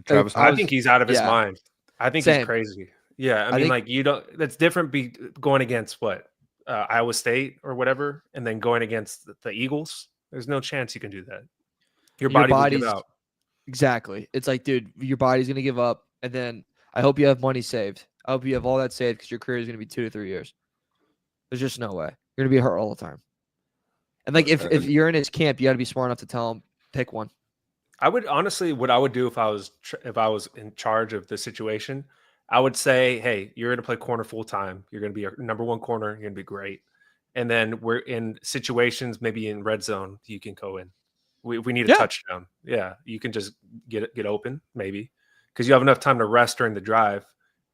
Travis, I think he's out of his yeah. mind. I think Same. he's crazy. Yeah, I mean, think- like you don't. That's different. Be going against what Iowa State or whatever, and then going against the Eagles. There's no chance you can do that. Your body will give out. Exactly. It's like, dude, your body's gonna give up, and then I hope you have money saved. I hope you have all that saved because your career is gonna be 2 to 3 years. There's just no way. You're gonna be hurt all the time. And like, if you're in his camp, you got to be smart enough to tell him pick one. I would honestly, what I would do if I was in charge of the situation, I would say, hey, you're going to play corner full time. You're going to be a number one corner. You're going to be great. And then we're in situations, maybe in red zone, you can go in. We need a touchdown. Yeah, you can just get open, maybe, because you have enough time to rest during the drive,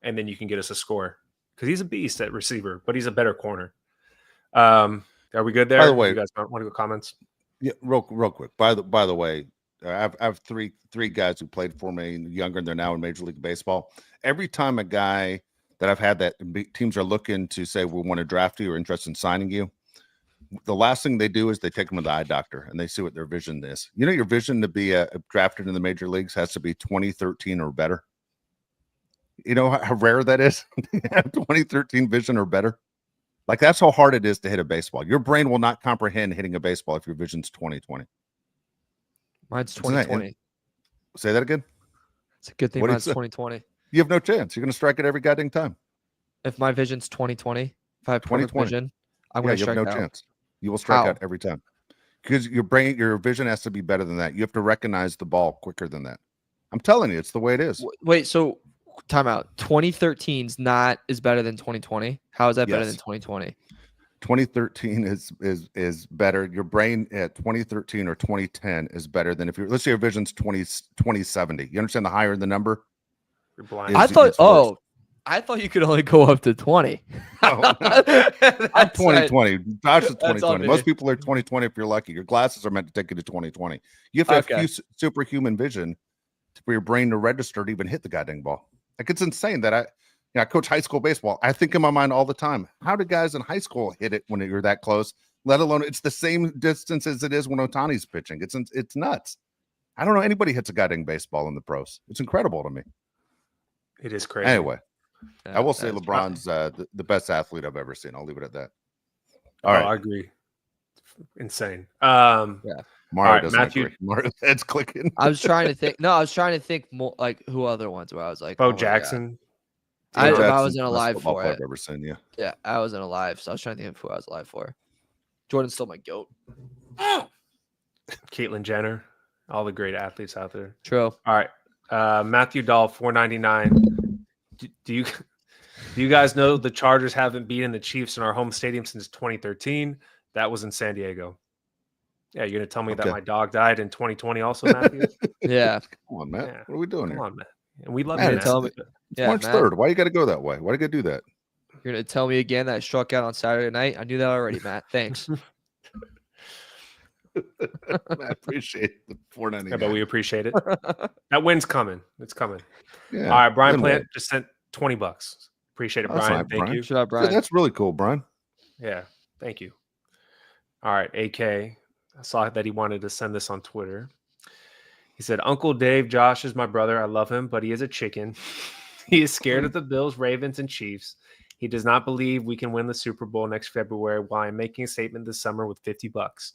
and then you can get us a score. Because he's a beast at receiver, but he's a better corner. Are we good there? By the way, you guys want to go comments? Yeah, real quick. By the way, I have three guys who played for me younger, and they're now in Major League Baseball. Every time a guy that I've had that teams are looking to say we want to draft you or interested in signing you, the last thing they do is they take them to the eye doctor and they see what their vision is. You know, your vision to be drafted in the major leagues has to be 2013 or better. You know how rare that is? 2013 vision or better. Like, that's how hard it is to hit a baseball. Your brain will not comprehend hitting a baseball if your vision's 2020. Mine's 2020. Say that again? It's a good thing mine's 2020. You have no chance. You're going to strike it every goddamn time. If my vision's 2020, if I have perfect vision, I'm going to strike out. You have no chance. You will strike out every time. Because your vision has to be better than that. You have to recognize the ball quicker than that. I'm telling you, it's the way it is. Wait, so time out. 2013's not is better than 2020. How is that better than 2020? 2013 is better. Your brain at 2013 or 2010 is better than if you're, let's say your vision's 2070. You understand the higher the number? You're blind. I thought you could only go up to 20. I'm 2020. Josh is 2020. Most people are 2020 if you're lucky. Your glasses are meant to take you to 2020. You have to have superhuman vision for your brain to register to even hit the goddamn ball. Like, it's insane that I coach high school baseball. I think in my mind all the time, how do guys in high school hit it when you're that close? Let alone it's the same distance as it is when Ohtani's pitching. It's nuts. I don't know anybody hits a goddamn baseball in the pros. It's incredible to me. It is crazy. Anyway, I will say LeBron's the best athlete I've ever seen. I'll leave it at that. All right, I agree. Insane. Mario doesn't agree. Mario's head's clicking. I was trying to think. No, I was trying to think more like who other ones where I was like, Bo Jackson. I wasn't alive for it. I've ever seen, yeah, I wasn't alive, so I was trying to think of who I was alive for. Jordan's still my goat. Caitlyn Jenner, all the great athletes out there. True. All right, Matthew Dahl, $4.99. Do you guys know the Chargers haven't beaten the Chiefs in our home stadium since 2013? That was in San Diego. Yeah, you're gonna tell me that my dog died in 2020 also, Matthew? Yeah. Come on, Matt. Yeah. What are we doing here? Come on, Matt. And we love you. It's March 3rd. Why you got to go that way? Why do you got to do that? You're gonna tell me again that I struck out on Saturday night? I knew that already, Matt. Thanks. I appreciate the $4.99. Yeah, but we appreciate it. That win's coming. It's coming. Yeah. All right, Brian then Plant what? just sent $20. Appreciate it, That's Brian. not Thank Brian. you. Shout out, Yeah, Brian. that's really cool, Brian. Yeah, thank you. All right, AK. I saw that he wanted to send this on Twitter. He said, Uncle Dave, Josh is my brother. I love him, but he is a chicken. He is scared of the Bills, Ravens, and Chiefs. He does not believe we can win the Super Bowl next February while I'm making a statement this summer with $50.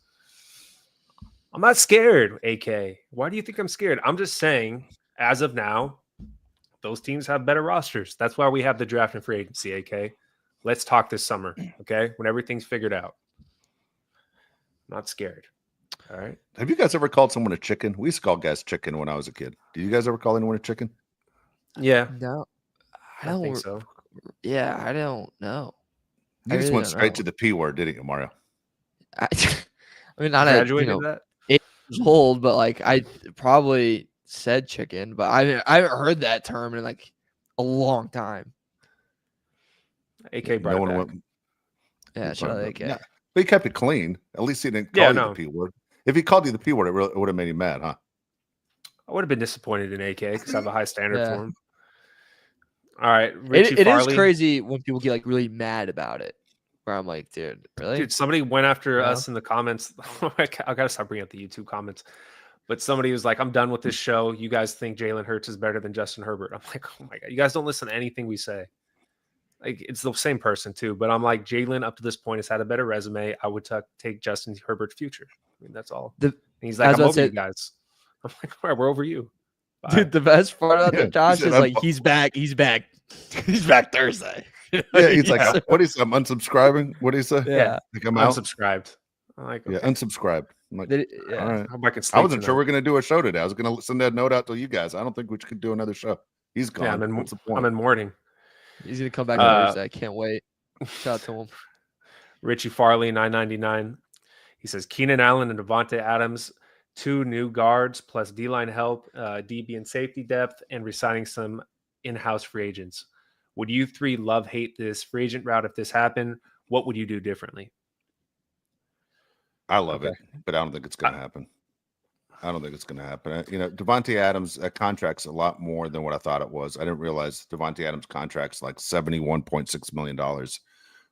I'm not scared, AK. Why do you think I'm scared? I'm just saying, as of now, those teams have better rosters. That's why we have the draft and free agency, AK. Let's talk this summer, okay? When everything's figured out. I'm not scared. All right. Have you guys ever called someone a chicken? We used to call guys chicken when I was a kid. Did you guys ever call anyone a chicken? Yeah. No, I think so. Yeah, I don't know. You just went straight to the P word, didn't you, Mario? I mean, not at Graduated that? 8 years old, but like I probably said chicken, but I haven't heard that term in like a long time. AK brought it back. Yeah, shout out AK. Yeah. But he kept it clean. At least he didn't call you the P word. If he called you the P word, it would have made you mad, huh? I would have been disappointed in AK because I have a high standard for him. All right. Richie It Farley. is crazy when people get like really mad about it. Where I'm like, dude, really? Dude, somebody went after us in the comments. I got to stop bringing up the YouTube comments. But somebody was like, I'm done with this show. You guys think Jalen Hurts is better than Justin Herbert. I'm like, oh my God. You guys don't listen to anything we say. Like, it's the same person too. But I'm like, Jalen up to this point has had a better resume. I would take Justin Herbert's future. I mean, that's all. And he's like, I'm over you guys. I'm like, all right, we're over you. Bye. Dude, the best part about that, Josh, is like he's back. He's back. He's back Thursday. Yeah, he's like, what do you say? I'm unsubscribing. What do you say? Yeah, like I'm unsubscribed. I'm like, okay. Yeah, unsubscribed. I'm like, yeah. All right. I wasn't sure we're gonna do a show today. I was gonna send that note out to you guys. I don't think we could do another show. He's gone. Yeah, I'm in mourning. He's gonna come back Thursday. I can't wait. Shout out to him. Richie Farley, $9.99. He says Keenan Allen and Devontae Adams, 2 new guards plus D-line help, DB and safety depth, and resigning some in-house free agents. Would you 3 hate this free agent route if this happened? What would you do differently? I love it, but I don't think it's going to happen. I don't think it's going to happen. You know, Devontae Adams' contract's a lot more than what I thought it was. I didn't realize Devontae Adams' contract's like $71.6 million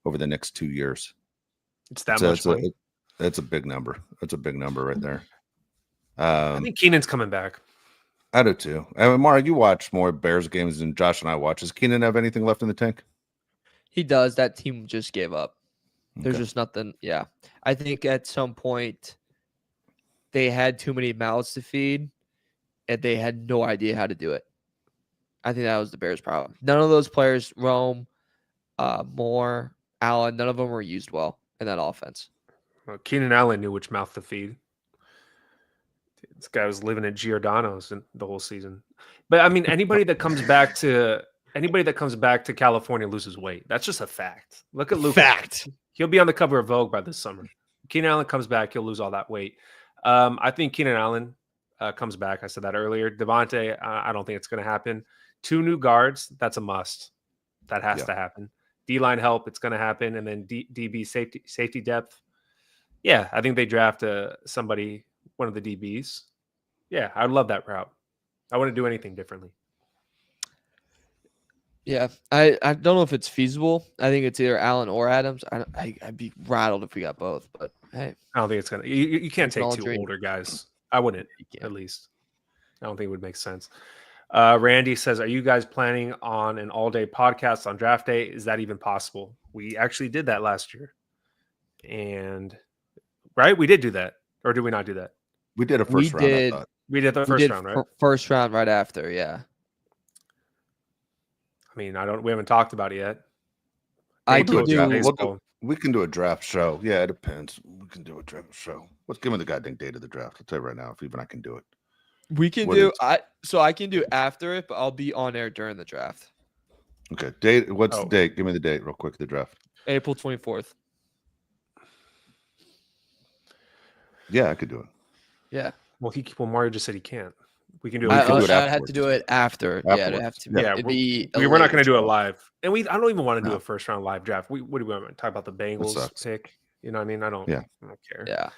over the next 2 years. It's that much money. That's a big number. That's a big number right there. I think Keenan's coming back. I do too. I mean, Mark, you watch more Bears games than Josh and I watch. Does Keenan have anything left in the tank? He does. That team just gave up. There's just nothing. Yeah. I think at some point they had too many mouths to feed and they had no idea how to do it. I think that was the Bears' problem. None of those players, Rome, Moore, Allen, none of them were used well in that offense. Well, Keenan Allen knew which mouth to feed. This guy was living at Giordano's the whole season. But I mean, anybody that comes back to California loses weight. That's just a fact. Look at Luke. Fact. He'll be on the cover of Vogue by this summer. Keenan Allen comes back, he'll lose all that weight. I think Keenan Allen comes back. I said that earlier. Devontae, I don't think it's going to happen. 2 new guards, that's a must. That has to happen. D-line help, it's going to happen. And then DB safety depth. Yeah, I think they draft somebody, one of the DBs. Yeah, I love that route. I wouldn't do anything differently. Yeah, I don't know if it's feasible. I think it's either Allen or Adams. I'd be rattled if we got both, but hey. I don't think it's going to. You can't take 2 older guys. I wouldn't, at least. I don't think it would make sense. Randy says, are you guys planning on an all-day podcast on draft day? Is that even possible? We actually did that last year. And, right? We did do that. Or did we not do that? We did a first round, I thought. We did the first round, right? First round right after, yeah. I mean, we haven't talked about it yet. We can do a draft show. Yeah, it depends. We can do a draft show. Let's give me the goddamn date of the draft. I'll tell you right now if even I can do it. We can do I can do after it, but I'll be on air during the draft. Okay. Date. What's the date? Give me the date real quick. The draft. April 24th. Yeah, I could do it. Yeah. Well, Mario just said he can't. We can do it. I'd have to do it after. Yeah, it'd have to be. Yeah, we're not going to do it live. And I don't even want to do a first round live draft. What do we want to talk about? The Bengals pick? You know what I mean? I don't care. Yeah.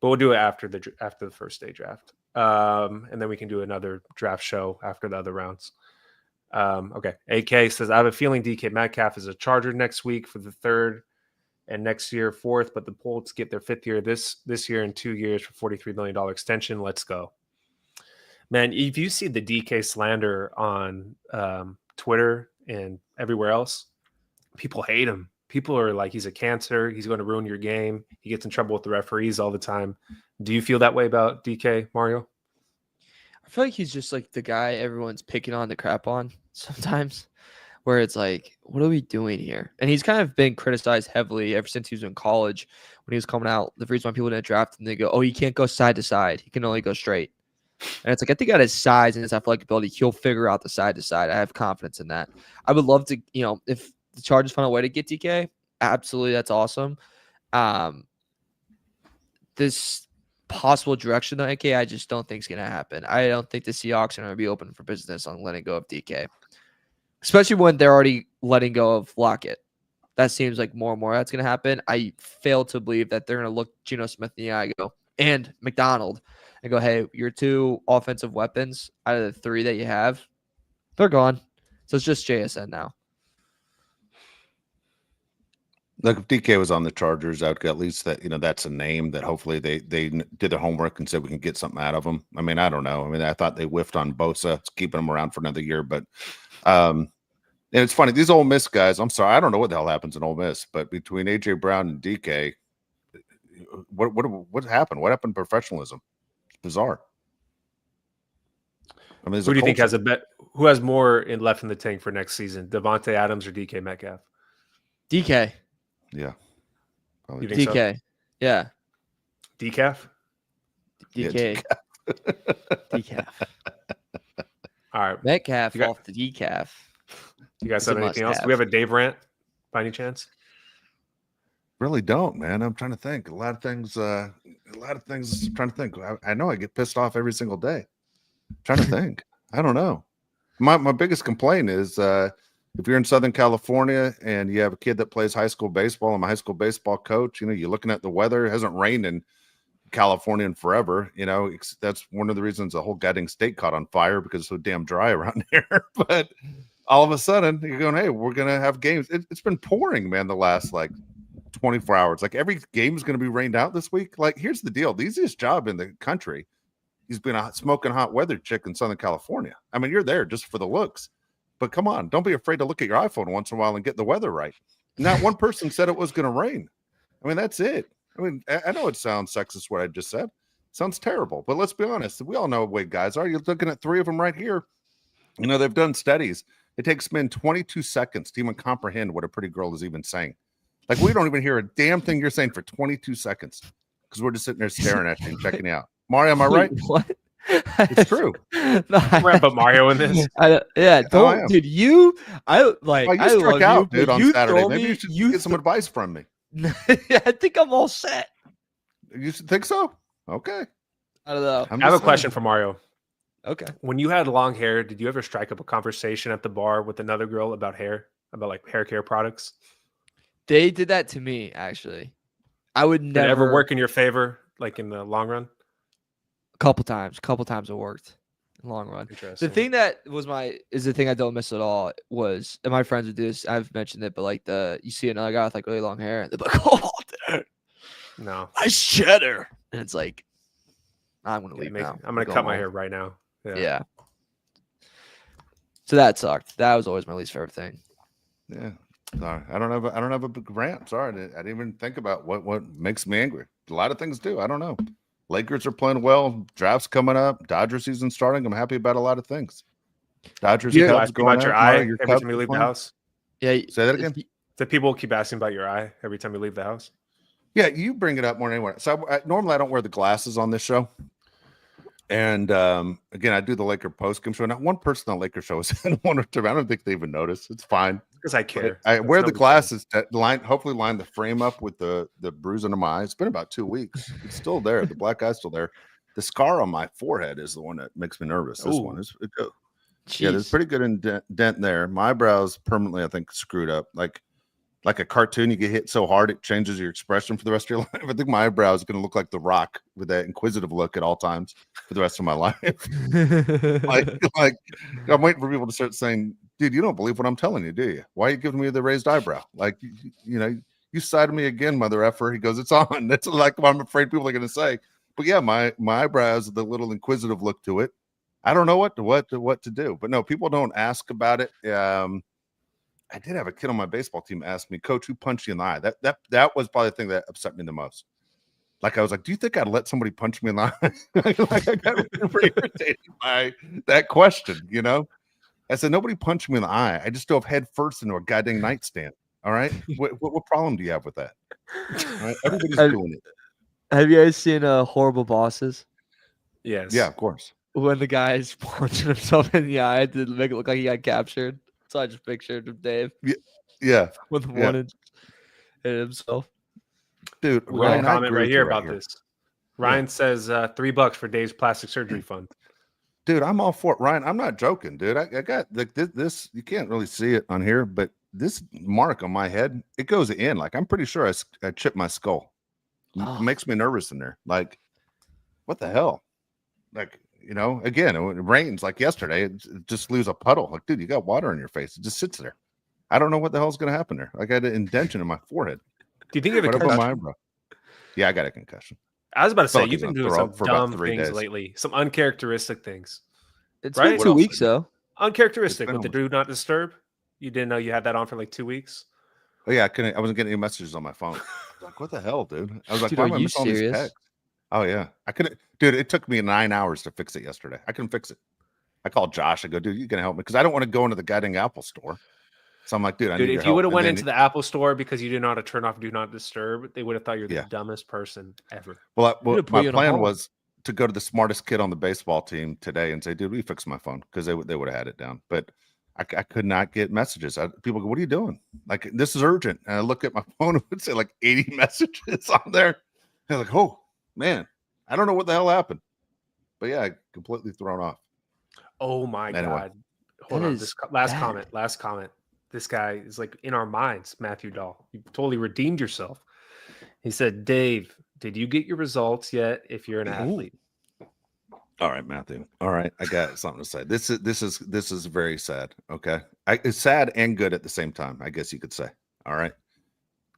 But we'll do it after the first day draft. And then we can do another draft show after the other rounds. Okay. AK says, I have a feeling DK Metcalf is a Charger next week for the 3rd and next year 4th, but the Colts get their 5th year this year in 2 years for $43 million extension. Let's go. Man, if you see the DK slander on Twitter and everywhere else, people hate him. People are like, he's a cancer. He's going to ruin your game. He gets in trouble with the referees all the time. Do you feel that way about DK, Mario? I feel like he's just like the guy everyone's picking on the crap on sometimes, where it's like, what are we doing here? And he's kind of been criticized heavily ever since he was in college when he was coming out. The reason why people didn't draft him, they go, oh, he can't go side to side. He can only go straight. And it's like, I think at his size and his athletic ability, he'll figure out the side to side. I have confidence in that. I would love to, if the Chargers find a way to get DK, absolutely, that's awesome. This possible direction, though, AK, I just don't think is going to happen. I don't think the Seahawks are going to be open for business on letting go of DK, especially when they're already letting go of Lockett. That seems like more and more that's going to happen. I fail to believe that they're going to look Geno Smith in the eye and McDonald and go, hey, your 2 offensive weapons out of the 3 that you have, they're gone. So it's just JSN now. Look, if DK was on the Chargers, I would at least that that's a name that hopefully they did their homework and said we can get something out of him. I mean, I don't know. I mean, I thought they whiffed on Bosa, keeping him around for another year, but and it's funny, these Ole Miss guys. I'm sorry, I don't know what the hell happens in Ole Miss, but between AJ Brown and DK, what happened? What happened to professionalism? It's bizarre. I mean, who do you think has a bet? Who has more left in the tank for next season? Devontae Adams or DK Metcalf? DK. Yeah. You think DK. So? Yeah. Decaf? DK. Yeah, Decaf. All right. Metcalf off the decaf. You guys have anything else? Do we have a Dave rant by any chance? Really don't, man. I'm trying to think. A lot of things. I'm trying to think. I know I get pissed off every single day. I'm trying to think. I don't know. My biggest complaint is if you're in Southern California and you have a kid that plays high school baseball, I'm a high school baseball coach, you're looking at the weather. It hasn't rained in California in forever. That's one of the reasons the whole goddamn state caught on fire because it's so damn dry around here. But all of a sudden you're going, hey, we're going to have games. It's been pouring, man, the last 24 hours. Like every game is going to be rained out this week. Like, here's the deal. The easiest job in the country is being a smoking hot weather chick in Southern California. I mean, you're there just for the looks. But come on, don't be afraid to look at your iPhone once in a while and get the weather right. Not one person said it was going to rain. I mean, that's it. I mean, I know it sounds sexist what I just said. It sounds terrible. But let's be honest. We all know what guys are. You're looking at 3 of them right here. They've done studies. It takes men 22 seconds to even comprehend what a pretty girl is even saying. Like, we don't even hear a damn thing you're saying for 22 seconds because we're just sitting there staring at you and checking you out. Mario, am I right? What? It's true. Wrap up Mario in this. Dude. I struck out, dude, on Saturday. Maybe you should get some advice from me. I think I'm all set. You should think so? Okay. I don't know. I have a question for Mario. Okay. When you had long hair, did you ever strike up a conversation at the bar with another girl about hair, about hair care products? They did that to me, actually. I would never. Did it ever work in your favor, in the long run? A couple times it worked in the long run. The thing that was the thing I don't miss at all was, and my friends would do this, I've mentioned it, but you see another guy with really long hair, and they're like, oh, dude, no, nice cheddar. And it's like, I'm going to leave now. I'm going to cut my hair right now. Yeah. So that sucked. That was always my least favorite thing. Yeah. Sorry. I don't have a big rant. Sorry. I didn't even think about what makes me angry. A lot of things do. I don't know. Lakers are playing well. Draft's coming up. Dodger season starting. I'm happy about a lot of things. Dodgers. Cubs going about your eye every time you leave the house. Yeah. Say that again. Do people keep asking about your eye every time you leave the house? Yeah, you bring it up more than anyone. So normally I don't wear the glasses on this show. And again, I do the Laker post-game show. Not one person on the Laker show is one or two. I don't think they even notice. It's fine. Because I care. I wear the glasses to hopefully line the frame up with the bruise under my eye. It's been about 2 weeks. It's still there. The black eye's still there. The scar on my forehead is the one that makes me nervous. This one is yeah, there's pretty good dent there. My eyebrow's permanently, I think, screwed up. like a cartoon. You get hit so hard it changes your expression for the rest of your life. I think my eyebrow is going to look like The Rock with that inquisitive look at all times for the rest of my life. like I'm waiting for people to start saying, "Dude, you don't believe what I'm telling you, do you? Why are you giving me the raised eyebrow? Like, you sided me again, mother effer." He goes, "It's on." That's like what I'm afraid people are going to say. But yeah, my eyebrow has the little inquisitive look to it. I don't know what to do. But no, people don't ask about it. I did have a kid on my baseball team ask me, "Coach, who punched you in the eye?" That was probably the thing that upset me the most. Like, I was like, "Do you think I'd let somebody punch me in the eye?" Like, I got pretty irritated by that question. I said, "Nobody punched me in the eye. I just dove head first into a goddamn nightstand." All right, what problem do you have with that? All right? Everybody's doing it. Have you guys seen Horrible Bosses? Yes. Yeah, of course. When the guy's punching himself in the eye to make it look like he got captured. So I just pictured of Dave. Yeah. With one inch in himself. Dude, we got Ryan, a comment right here about this. Ryan says $3 for Dave's plastic surgery fund. Dude, I'm all for it. Ryan, I'm not joking, dude. I got this. You can't really see it on here, but this mark on my head, it goes in. Like, I'm pretty sure I chipped my skull. It makes me nervous in there. Like, what the hell? Like, again, it rains like yesterday. It just leaves a puddle. Like, dude, you got water in your face. It just sits there. I don't know what the hell's going to happen there. Like, I had an indentation in my forehead. Do you think you have a concussion? My eyebrow. Yeah, I got a concussion. I was about to say, you've been doing some dumb things lately. Some uncharacteristic things. It's been 2 weeks, though. Uncharacteristic with the do not disturb. You didn't know you had that on for like 2 weeks? Oh, yeah. I wasn't getting any messages on my phone. I was like, what the hell, dude? I was like, dude, why am I missing all these texts? Oh, yeah. I couldn't. Dude, it took me 9 hours to fix it yesterday. I couldn't fix it. I called Josh. I go, dude, you can help me? Because I don't want to go into the goddamn Apple store. So I'm like, dude, I need your help. If you would have went into the Apple store because you didn't know how to turn off do not disturb, they would have thought you're the dumbest person ever. Well, my plan was to go to the smartest kid on the baseball team today and say, dude, we fix my phone, because they would have had it down. But I could not get messages. People go, what are you doing? Like, this is urgent. And I look at my phone, it would say like 80 messages on there. And I'm like, oh, man, I don't know what the hell happened. But yeah, completely thrown off. Oh, my God. Hold on. This last comment. This guy is like in our minds, Matthew Dahl. You totally redeemed yourself. He said, Dave, did you get your results yet if you're an athlete? All right, Matthew. All right. I got something to say. This is very sad. Okay. It's sad and good at the same time, I guess you could say. All right.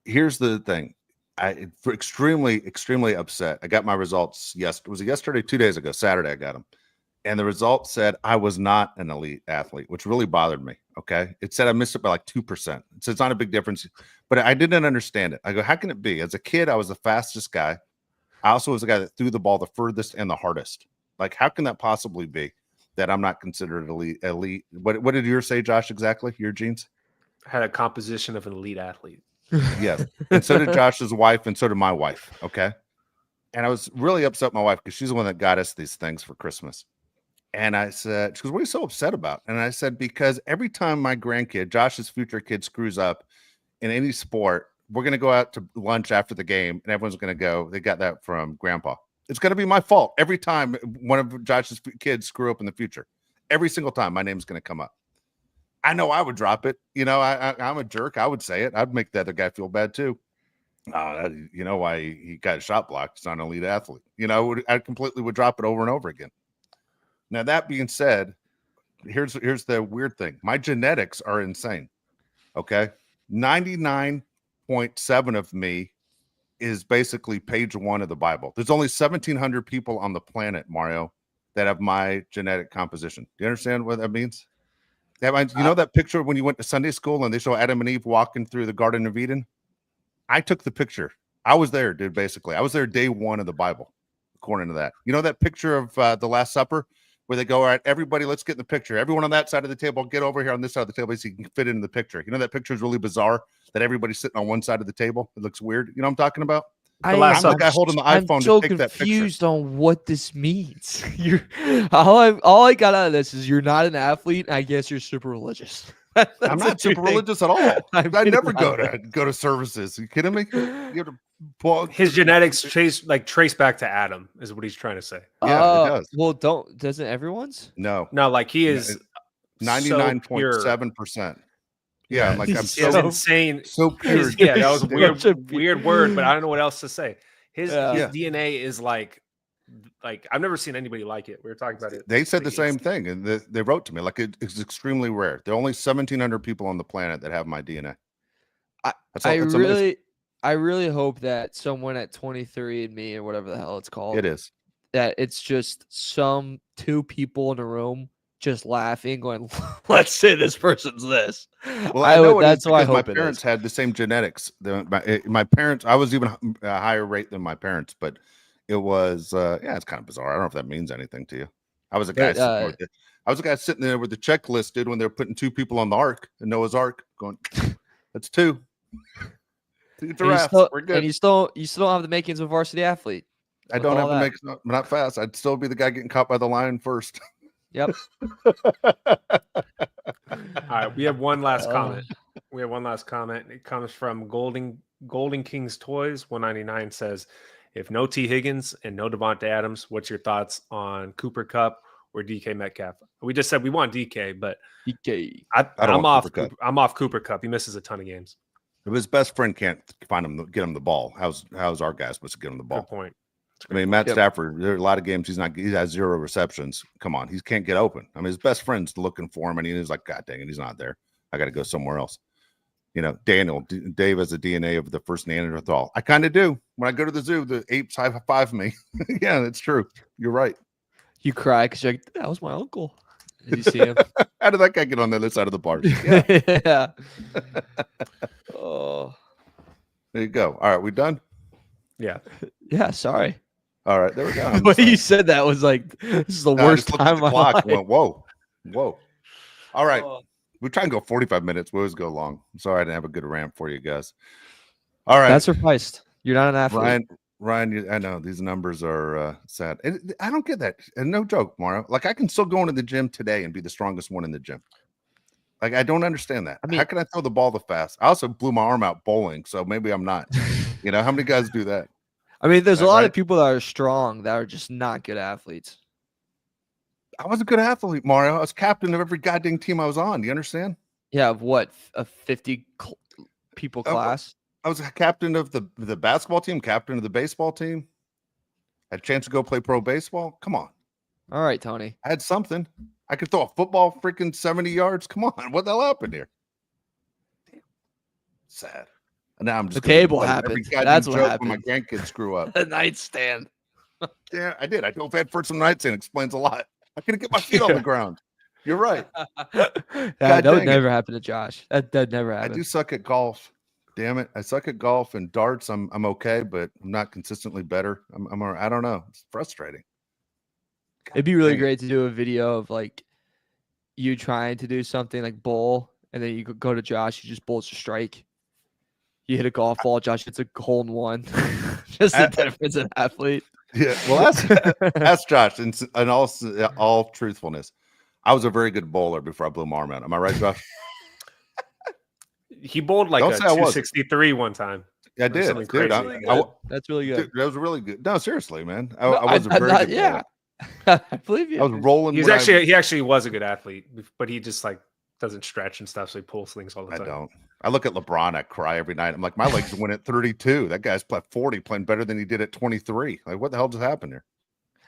Here's the thing. For extremely, extremely upset. I got my results was it yesterday? 2 days ago, Saturday, I got them. And the results said I was not an elite athlete, which really bothered me. Okay. It said I missed it by like 2%. So it's not a big difference, but I didn't understand it. I go, how can it be? As a kid, I was the fastest guy. I also was the guy that threw the ball the furthest and the hardest. Like, how can that possibly be that I'm not considered elite? What did yours say, Josh, exactly? Your genes? Had a composition of an elite athlete. Yes. And so did Josh's wife, and so did my wife. Okay. And I was really upset with my wife because she's the one that got us these things for Christmas. And I said, she goes, what are you so upset about? And I said, because every time my grandkid, Josh's future kid, screws up in any sport, we're going to go out to lunch after the game and everyone's going to go, they got that from grandpa. It's going to be my fault every time one of Josh's kids screw up in the future. Every single time my name's going to come up. I know I would drop it. I'm a jerk. I would say it. I'd make the other guy feel bad too. You know why he got a shot blocked? He's not an elite athlete. I completely would drop it over and over again. Now, that being said, here's the weird thing. My genetics are insane. Okay. 99.7 of me is basically page 1 of the Bible. There's only 1,700 people on the planet, Mario, that have my genetic composition. Do you understand what that means? That picture when you went to Sunday school and they show Adam and Eve walking through the Garden of Eden? I took the picture. I was there, dude, basically. I was there day 1 of the Bible, according to that. You know that picture of the Last Supper where they go, all right, everybody, let's get in the picture. Everyone on that side of the table, get over here on this side of the table so you can fit into the picture. You know that picture is really bizarre, that everybody's sitting on one side of the table. It looks weird. You know what I'm talking about? I'm the guy holding the iPhone to take that picture. I'm so confused on what this means. All I got out of this is you're not an athlete, and I guess you're super religious. I'm not super religious at all. I never go to services. Are you kidding me? You have to pull his genetics trace back to Adam, is what he's trying to say. Yeah, it does. Well, doesn't everyone's? No, like he is 99.7%. Yeah, I'm like, I'm His so insane. so pure. Yeah, that was a Such a weird word, but I don't know what else to say. His Yeah. DNA is like I've never seen anybody like it. We were talking about it. They said the Like, same thing, and they wrote to me like it's extremely rare. There are only 1,700 people on the planet that have my DNA. That's amazing. I really hope that someone at 23andMe or whatever the hell it's called, It is. that it's just some two people in a room just laughing, going, "Let's say this person's this." Well, I know That's why I my hope it parents is. had the same genetics. My parents, I was even a higher rate than my parents, but it was yeah, it's kind of bizarre. I don't know if that means anything to you. I was a guy sitting there with the checklist, dude, when they were putting two people on the ark, the Noah's Ark, going, "That's two. Two giraffes. We're good." And you still don't have the makings of a varsity athlete. I don't have to make not fast. I'd still be the guy getting caught by the lion first. Yep. All right, we have one last comment. We have one last comment. It comes from Golden Kings Toys 199 says, "If no T Higgins and no Devonta Adams, what's your thoughts on Cooper Kupp or DK Metcalf?" We just said we want DK, but DK. I'm off Cooper Kupp. He misses a ton of games. If his best friend can't find him, get him the ball, how's our guy supposed to get him the ball? Good point. I mean, Matt Stafford, there are a lot of games he has 0 receptions. Come on, he can't get open. I mean, his best friend's looking for him, and he's like, God dang it, he's not there. I got to go somewhere else. You know, Dave has the DNA of the first Neanderthal. I kind of do. When I go to the zoo, the apes high five me. Yeah, that's true. You're right. You cry because you're like, that was my uncle. Did you see him? How did that guy get on the other side of the bars? Yeah. Yeah. Oh, There you go. All right, we done? Yeah. Yeah. Sorry. All right, there we go. The way you said that was like, this is the worst time of my life. Went, whoa. All right. We try and go 45 minutes. We always go long. I'm sorry I didn't have a good rant for you guys. All right. That's surprised. You're not an athlete. Ryan, I know these numbers are sad. I don't get that. And no joke, Mario. Like, I can still go into the gym today and be the strongest one in the gym. Like, I don't understand that. I mean, how can I throw the ball the fast? I also blew my arm out bowling, so maybe I'm not. You know, how many guys do that? I mean, there's a lot of people that are strong that are just not good athletes. I was a good athlete, Mario. I was captain of every goddamn team I was on. Do you understand? Yeah, of what? A 50 people class? I was a captain of the basketball team, captain of the baseball team. I had a chance to go play pro baseball. Come on. All right, Tony. I had something. I could throw a football freaking 70 yards. Come on. What the hell happened here? Damn. Sad. And now I'm just the table happened. That's what happened. When my grandkids screw up. The nightstand. Yeah, I did. I dove head first some nightstand. Explains a lot. I couldn't get my feet on the ground. You're right. That would never happen to Josh. That never happened. I do suck at golf. Damn it. I suck at golf and darts. I'm okay, but I'm not consistently better. I don't know. It's frustrating. God, it'd be really great to do a video of like you trying to do something like bowl, and then you go to Josh, you just bowls a strike. You hit a golf ball, Josh hits a hole in one. Just the difference in athlete. Yeah. Well, that's Josh. And all truthfulness, I was a very good bowler before I blew my arm out. Am I right, Josh? He bowled like a 263 one time. Yeah, I did. Dude, that's really good. Dude, that was really good. No, seriously, man. I was a very good bowler. I believe you. I was rolling. He actually was a good athlete, but he just like doesn't stretch and stuff, so he pulls things all the time. I don't. I look at LeBron, I cry every night. I'm like, my legs went at 32. That guy's playing 40, playing better than he did at 23. Like, what the hell just happened here?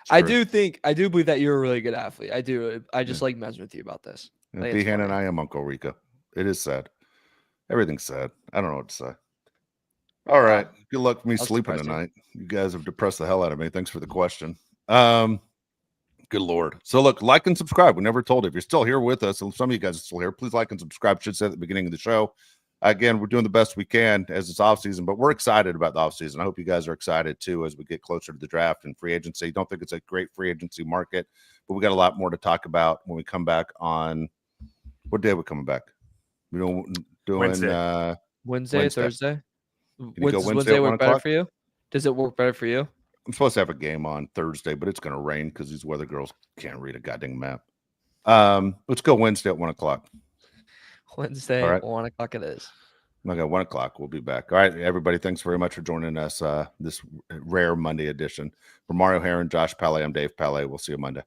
I do believe that you're a really good athlete. I do. I just like messing with you about this. D-Han and I am Uncle Rico. It is sad. Everything's sad. I don't know what to say. All right. Good luck for me sleeping tonight. You guys have depressed the hell out of me. Thanks for the question. Good Lord. So look, like and subscribe. We never told you. If you're still here with us, and some of you guys are still here, please like and subscribe. Should say at the beginning of the show. Again, we're doing the best we can as it's off season, but we're excited about the off season. I hope you guys are excited too as we get closer to the draft and free agency. Don't think it's a great free agency market, but we got a lot more to talk about when we come back on what day are we coming back? We don't doing Wednesday, Thursday. Wednesday work better for you? Does it work better for you? I'm supposed to have a game on Thursday, but it's going to rain because these weather girls can't read a goddamn map. Let's go Wednesday at 1 o'clock. Wednesday at 1 o'clock it is. Okay, 1 o'clock. We'll be back. All right, everybody. Thanks very much for joining us this rare Monday edition. For Mario Heron, Josh Palais, I'm Dave Palais. We'll see you Monday.